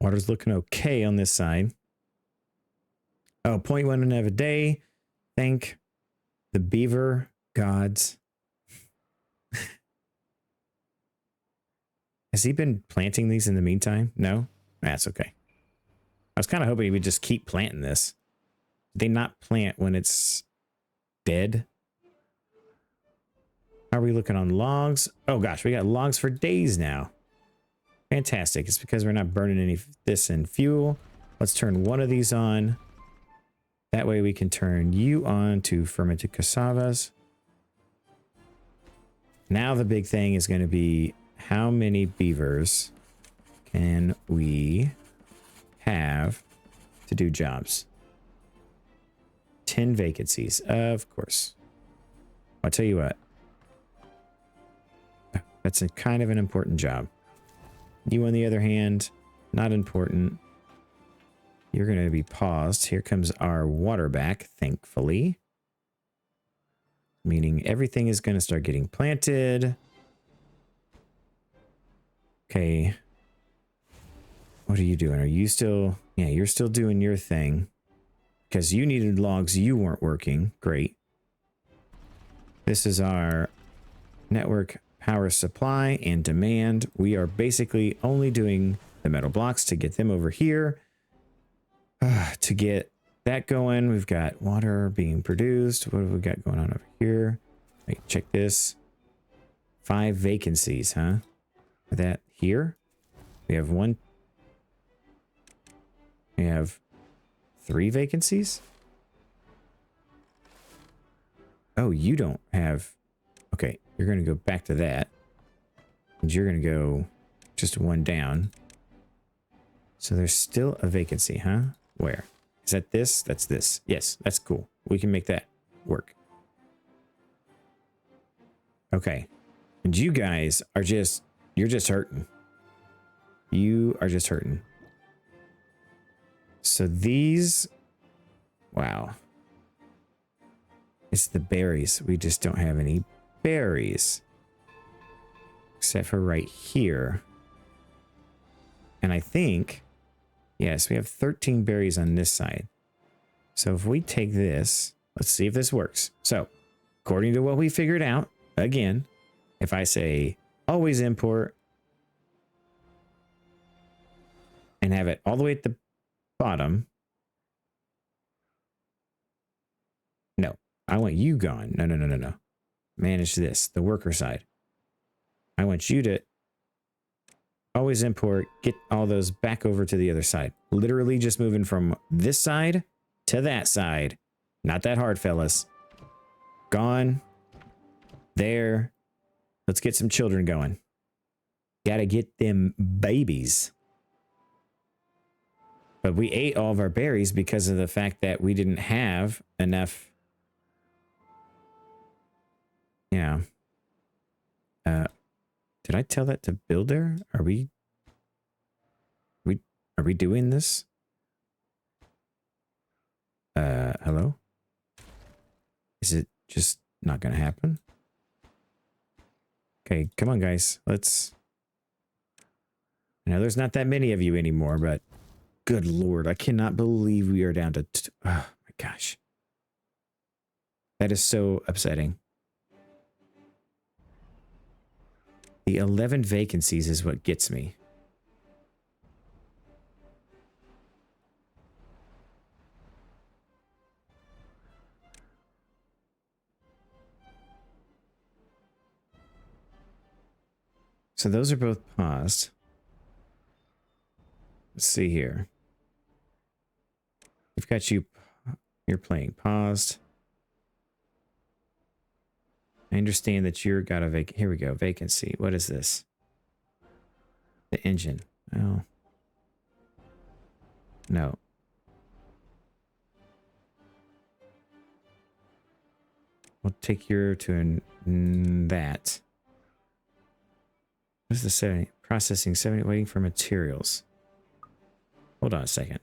Water's looking okay on this side. Oh, 0.1 a day. Thank the beaver gods. Has he been planting these in the meantime? No? That's okay. I was kind of hoping he would just keep planting this. Did they not plant when it's dead? How are we looking on logs? Oh gosh, we got logs for days now. Fantastic. It's because we're not burning any of this in fuel. Let's turn one of these on. That way we can turn you on to fermented cassavas. Now the big thing is going to be how many beavers can we have to do jobs? 10 vacancies, of course. I'll tell you what. That's a kind of an important job. You, on the other hand, not important. You're going to be paused. Here comes our water back, thankfully. Meaning everything is going to start getting planted. Okay. What are you doing? Are you still... Yeah, you're still doing your thing. Because you needed logs, you weren't working. Great. This is our network power supply and demand. We are basically only doing the metal blocks to get them over here. To get that going, we've got water being produced. What have we got going on over here? Wait, check this. 5 vacancies, huh? Are that here? We have 1. We have 3 vacancies. Oh, you don't have... Okay, you're going to go back to that. And you're going to go just one down. So there's still a vacancy, huh? Where? Is that this? That's this. Yes, that's cool. We can make that work. Okay. And you guys are just... You're just hurting. You are just hurting. So these... Wow. It's the berries. We just don't have any berries. Except for right here. And I think... Yes, we have 13 berries on this side. So if we take this... Let's see if this works. So, according to what we figured out, again, if I say always import and have it all the way at the bottom. No, I want you gone. No, no, no, no, no. Manage this, the worker side. I want you to always import, get all those back over to the other side. Literally just moving from this side to that side. Not that hard, fellas. Gone. There. Let's get some children going. Gotta get them babies. But we ate all of our berries because of the fact that we didn't have enough. Yeah. Did I tell that to builder? Are we doing this? Hello? Is it just not gonna happen? Okay, come on, guys. Let's... I know there's not that many of you anymore, but good lord, I cannot believe we are down to... Oh my gosh. That is so upsetting. The 11 vacancies is what gets me. So those are both paused. Let's see here. We've got you... You're playing paused. I understand that you're got a here we go, vacancy. What is this? The engine. Oh. No. We'll take your to that. What is the 70? Processing 70, waiting for materials. Hold on a second.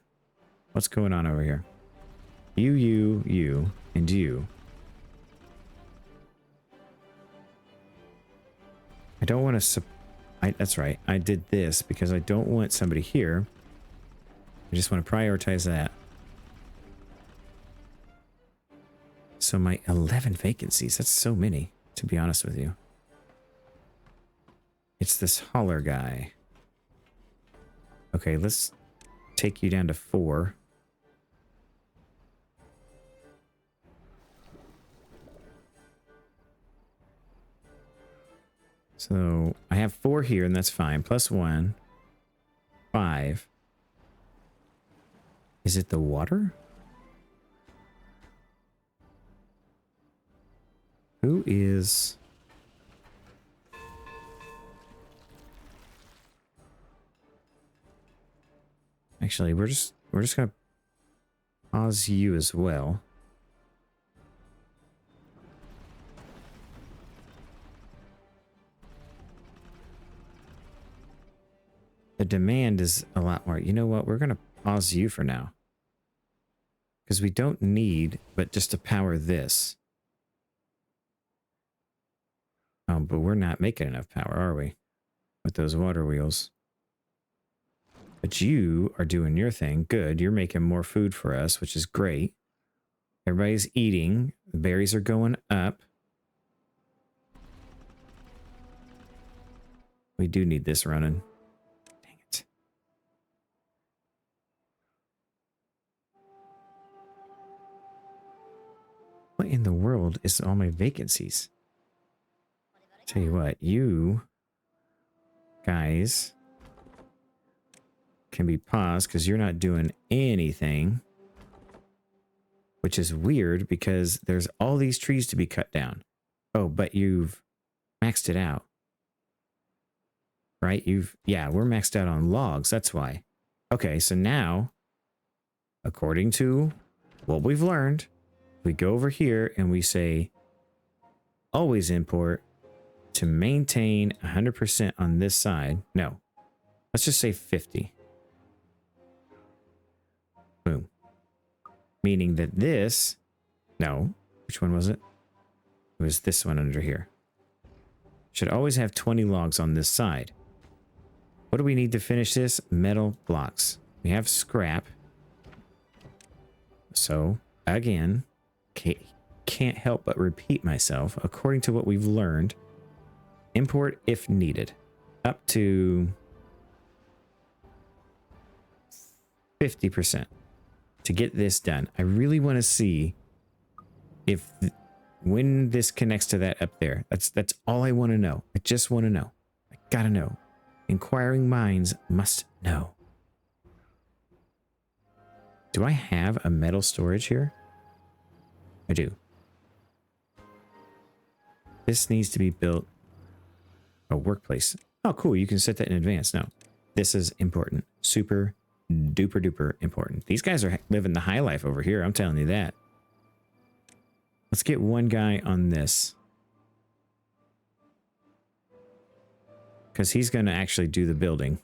What's going on over here? You, and you. I don't want to... that's right. I did this because I don't want somebody here. I just want to prioritize that. So my 11 vacancies. That's so many, to be honest with you. It's this hauler guy. Okay, let's take you down to 4. So I have 4 here, and that's fine. Plus 1. 5. Is it the water? Who is... Actually, we're just gonna pause you as well. The demand is a lot more. You know what? We're gonna pause you for now. Because we don't need but just to power this. But we're not making enough power, are we? With those water wheels. But you are doing your thing. Good. You're making more food for us, which is great. Everybody's eating. The berries are going up. We do need this running. Dang it. What in the world is all my vacancies? Tell you what, you guys can be paused because you're not doing anything. which is weird because there's all these trees to be cut down. Oh, but you've maxed it out. Right? Yeah, we're maxed out on logs. That's why. Okay, so now, according to what we've learned, we go over here and we say, always import to maintain 100% on this side. No, let's just say 50. Boom. Meaning that this, no, which one was it? It was this one under here. Should always have 20 logs on this side. What do we need to finish this? Metal blocks. We have scrap. So, again, can't help but repeat myself. According to what we've learned, import if needed. Up to 50% to get this done. I really want to see if when this connects to that up there. That's all I want to know. I just want to know. I gotta know. Inquiring minds must know. Do I have a metal storage here? I do. This needs to be built. A workplace. Oh, cool. You can set that in advance. No, this is important. Super duper duper important. These guys are living the high life over here. I'm telling you that. Let's get one guy on this. Because he's going to actually do the building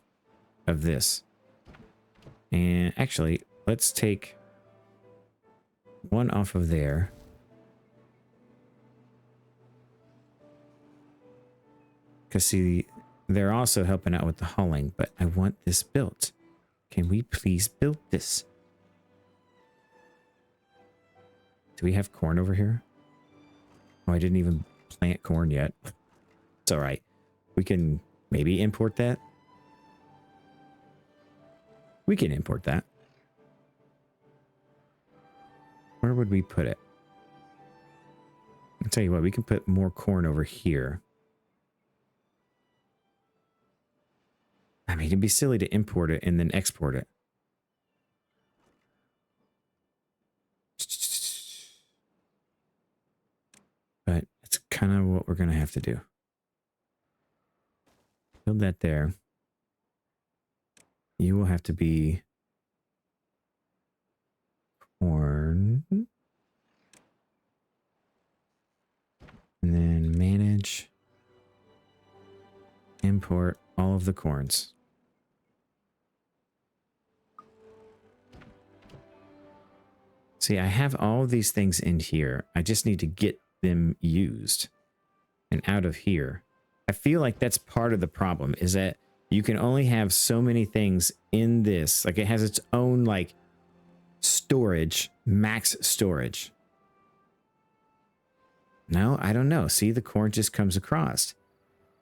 of this. And actually, let's take one off of there. Because see, they're also helping out with the hauling, but I want this built. Can we please build this? Do we have corn over here? Oh, I didn't even plant corn yet. It's all right. We can maybe import that. We can import that. Where would we put it? I'll tell you what, we can put more corn over here. I mean, it'd be silly to import it and then export it. But it's kind of what we're going to have to do. Build that there. You will have to be corn. And then manage. Import all of the corns. See, I have all of these things in here. I just need to get them used and out of here. I feel like that's part of the problem, is that you can only have so many things in this. Like, it has its own, like, storage, max storage. No, I don't know. See, the corn just comes across.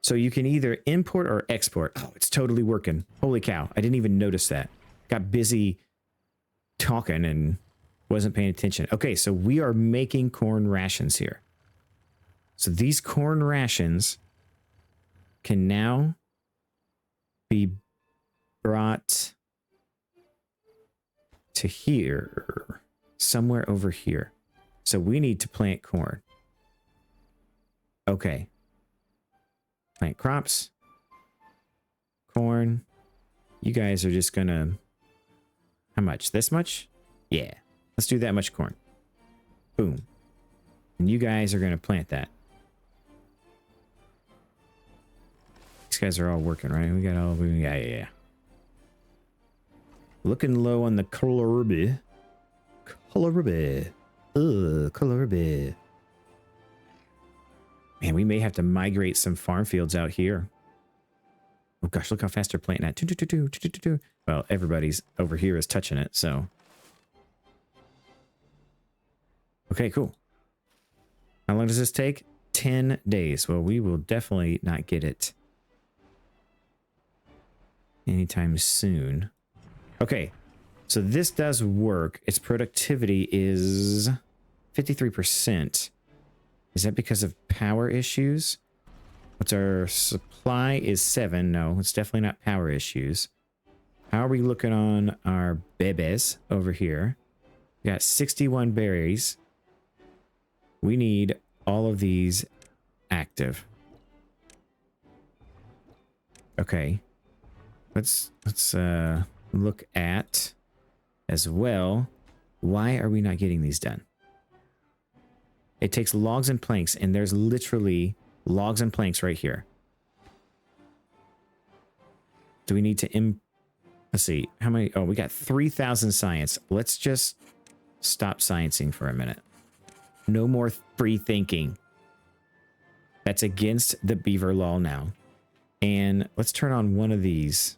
So you can either import or export. Oh, it's totally working. Holy cow. I didn't even notice that. Got busy talking and wasn't paying attention. Okay, so we are making corn rations here. So these corn rations can now be brought to here, somewhere over here. So we need to plant corn. Okay. Plant crops. Corn. You guys are just gonna... How much? This much? Yeah. Let's do that much corn. Boom. And you guys are gonna plant that. These guys are all working, right? We got all... Yeah. Looking low on the kohlrabi. Kohlrabi. Man, we may have to migrate some farm fields out here. Oh gosh, look how fast they're planting that. Well, everybody's over here is touching it, so. Okay, cool. How long does this take? 10 days. Well, we will definitely not get it anytime soon. Okay, so this does work. Its productivity is 53%. Is that because of power issues? What's our supply is 7. No, it's definitely not power issues. How are we looking on our bebes over here? We got 61 berries. We need all of these active. Okay. Let's look at as well. Why are we not getting these done? It takes logs and planks, and there's literally logs and planks right here. Do we need to let's see. How many? Oh, we got 3,000 science. Let's just stop sciencing for a minute. No more free thinking. That's against the beaver law now. And let's turn on one of these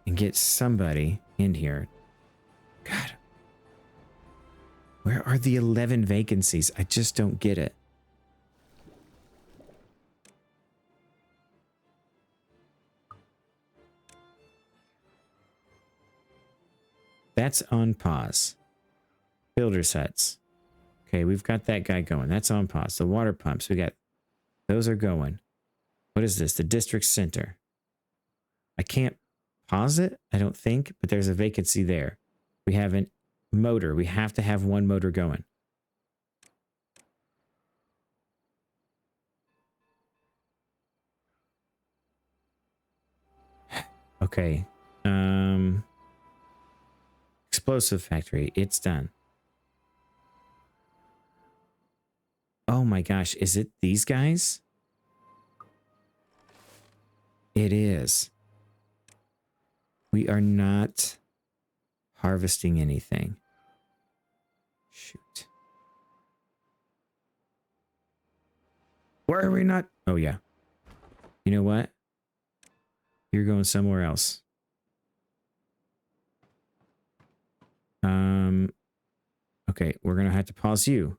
and get somebody in here. God. Where are the 11 vacancies? I just don't get it. That's on pause. Builder's huts. Okay, we've got that guy going. That's on pause. The water pumps, we got those are going. What is this? The district center. I can't pause it, I don't think, but there's a vacancy there. We have a motor. We have to have one motor going. Okay. Explosive factory. It's done. Oh my gosh. Is it these guys? It is. We are not harvesting anything. Shoot. Why are we not? Oh, yeah. You know what? You're going somewhere else. Okay, we're going to have to pause you.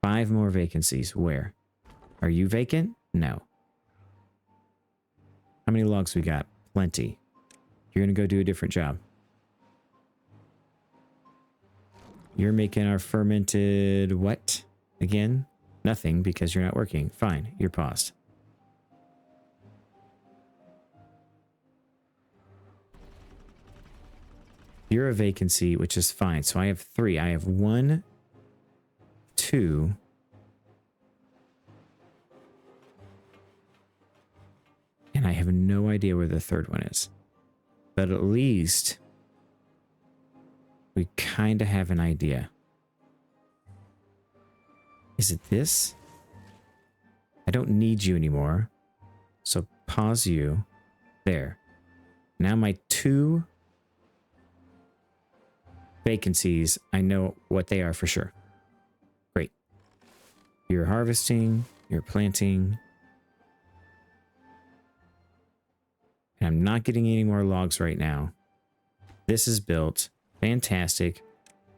5 more vacancies. Where? Are you vacant? No. How many logs we got? Plenty. You're going to go do a different job. You're making our fermented what? Again? Nothing because you're not working. Fine, you're paused. You're a vacancy, which is fine. So I have 3. I have 1, 2. And I have no idea where the third one is. But at least we kind of have an idea. Is it this? I don't need you anymore. So pause you. There. Now my 2 vacancies, I know what they are for sure. Great. You're harvesting, you're planting. And I'm not getting any more logs right now. This is built. Fantastic.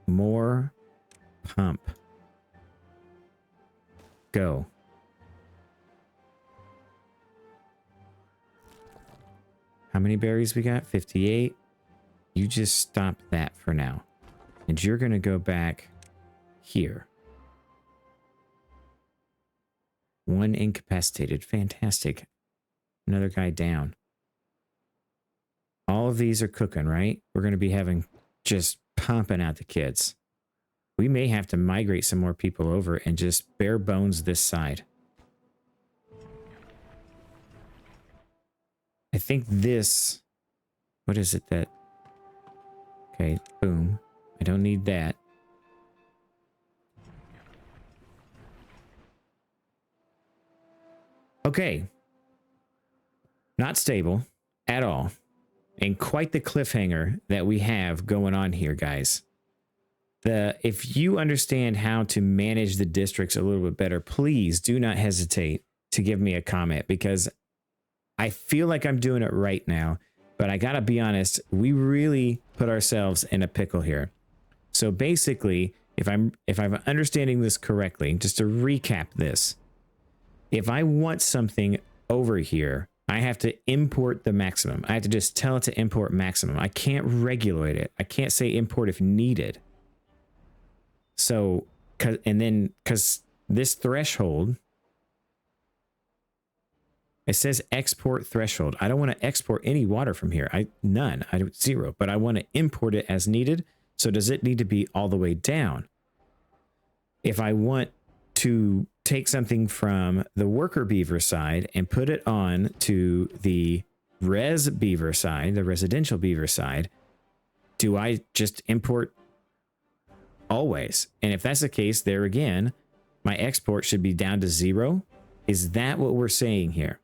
More pump. Go. How many berries we got? 58. You just stop that for now. And you're going to go back here. 1 incapacitated. Fantastic. Another guy down. All of these are cooking, right? We're going to be having just pumping out the kids. We may have to migrate some more people over and just bare bones this side. I think this... What is it that... Okay, boom. I don't need that. Okay. Not stable at all. And quite the cliffhanger that we have going on here, guys. If you understand how to manage the districts a little bit better, please do not hesitate to give me a comment, because I feel like I'm doing it right now, but I gotta be honest, we really put ourselves in a pickle here. So basically, if I'm understanding this correctly, just to recap this, if I want something over here, I have to import the maximum. I have to just tell it to import maximum. I can't regulate it. I can't say import if needed. So, because this threshold, it says export threshold. I don't want to export any water from here. None. I do 0, but I want to import it as needed. So does it need to be all the way down? If I want to take something from the worker beaver side and put it on to the res beaver side, the residential beaver side, do I just import always? And if that's the case, there again, my export should be down to 0. Is that what we're saying here?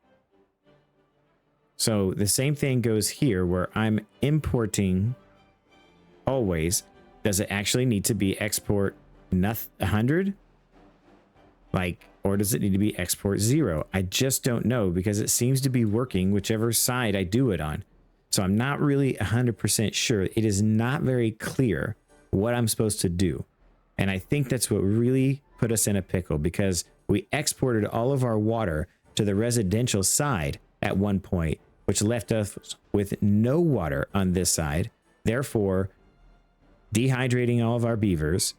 So the same thing goes here where I'm importing always. Does it actually need to be export 100? Like, or does it need to be export 0? I just don't know, because it seems to be working whichever side I do it on. So I'm not really 100% sure. It is not very clear what I'm supposed to do. And I think that's what really put us in a pickle, because we exported all of our water to the residential side at one point, which left us with no water on this side, therefore dehydrating all of our beavers.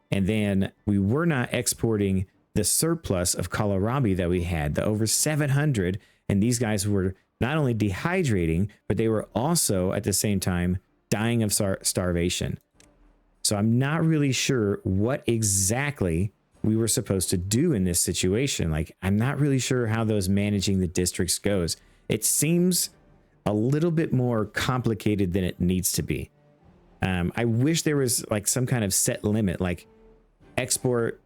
And then we were not exporting the surplus of kohlrabi that we had, the over 700, and these guys were not only dehydrating, but they were also at the same time dying of starvation. So I'm not really sure what exactly we were supposed to do in this situation. Like, I'm not really sure how those managing the districts goes. It seems a little bit more complicated than it needs to be. I wish there was like some kind of set limit, like export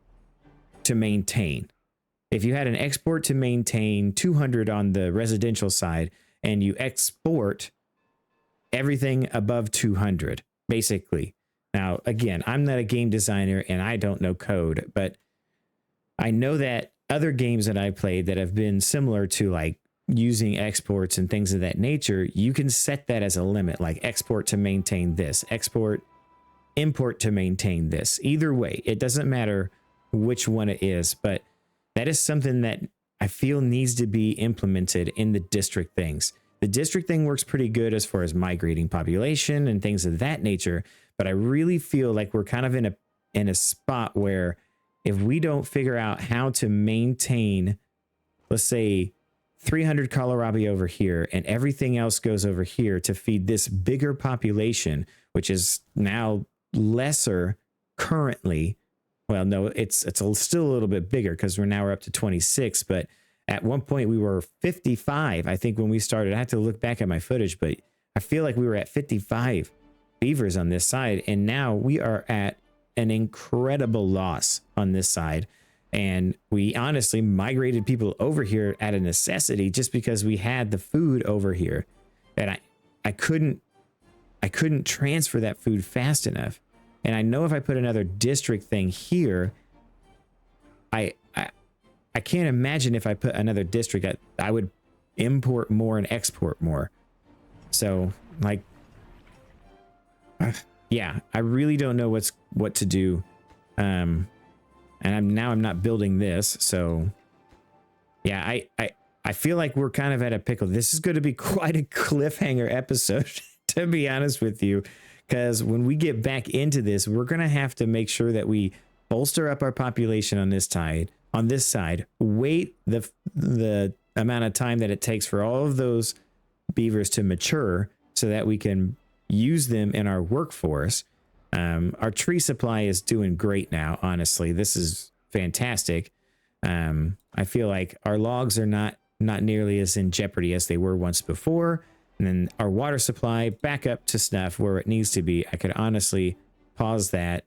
to maintain. If you had an export to maintain 200 on the residential side and you export everything above 200, basically. Now, again, I'm not a game designer and I don't know code, but I know that other games that I played that have been similar to like using exports and things of that nature, you can set that as a limit, like export to maintain this, import to maintain this. Either way, it doesn't matter which one it is, but that is something that I feel needs to be implemented in the district things. The district thing works pretty good as far as migrating population and things of that nature, but I really feel like we're kind of in a spot where if we don't figure out how to maintain, let's say 300 kohlrabi over here and everything else goes over here to feed this bigger population, which is now lesser currently. Well, no, it's still a little bit bigger because we're up to 26, but at one point we were 55. I think when we started, I have to look back at my footage, but I feel like we were at 55 beavers on this side. And now we are at an incredible loss on this side. And we honestly migrated people over here at a necessity just because we had the food over here. And I couldn't transfer that food fast enough. And I know if I put another district thing here, I can't imagine if I put another district, I would import more and export more. So like, yeah, I really don't know what to do. And I'm not building this, so yeah, I feel like we're kind of at a pickle. This is going to be quite a cliffhanger episode, to be honest with you, because when we get back into this, we're going to have to make sure that we bolster up our population on this side, wait the amount of time that it takes for all of those beavers to mature so that we can use them in our workforce. Our tree supply is doing great now. Honestly, this is fantastic. I feel like our logs are not nearly as in jeopardy as they were once before. And then our water supply back up to snuff where it needs to be. I could honestly pause that.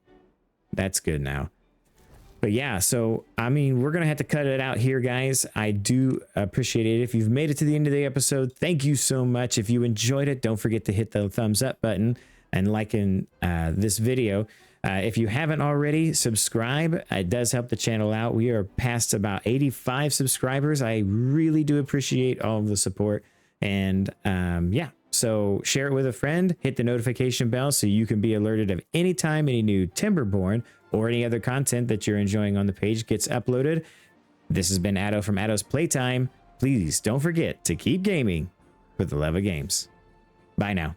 That's good now. But yeah, so I mean, we're going to have to cut it out here, guys. I do appreciate it. If you've made it to the end of the episode, thank you so much. If you enjoyed it, don't forget to hit the thumbs up button and like in this video. If you haven't already, subscribe. It does help the channel out. We are past about 85 subscribers. I really do appreciate all of the support. And yeah, so share it with a friend, hit the notification bell so you can be alerted of any time any new Tiberborn or any other content that you're enjoying on the page gets uploaded. This has been Addo from Addo's Playtime. Please don't forget to keep gaming with the love of games. Bye now.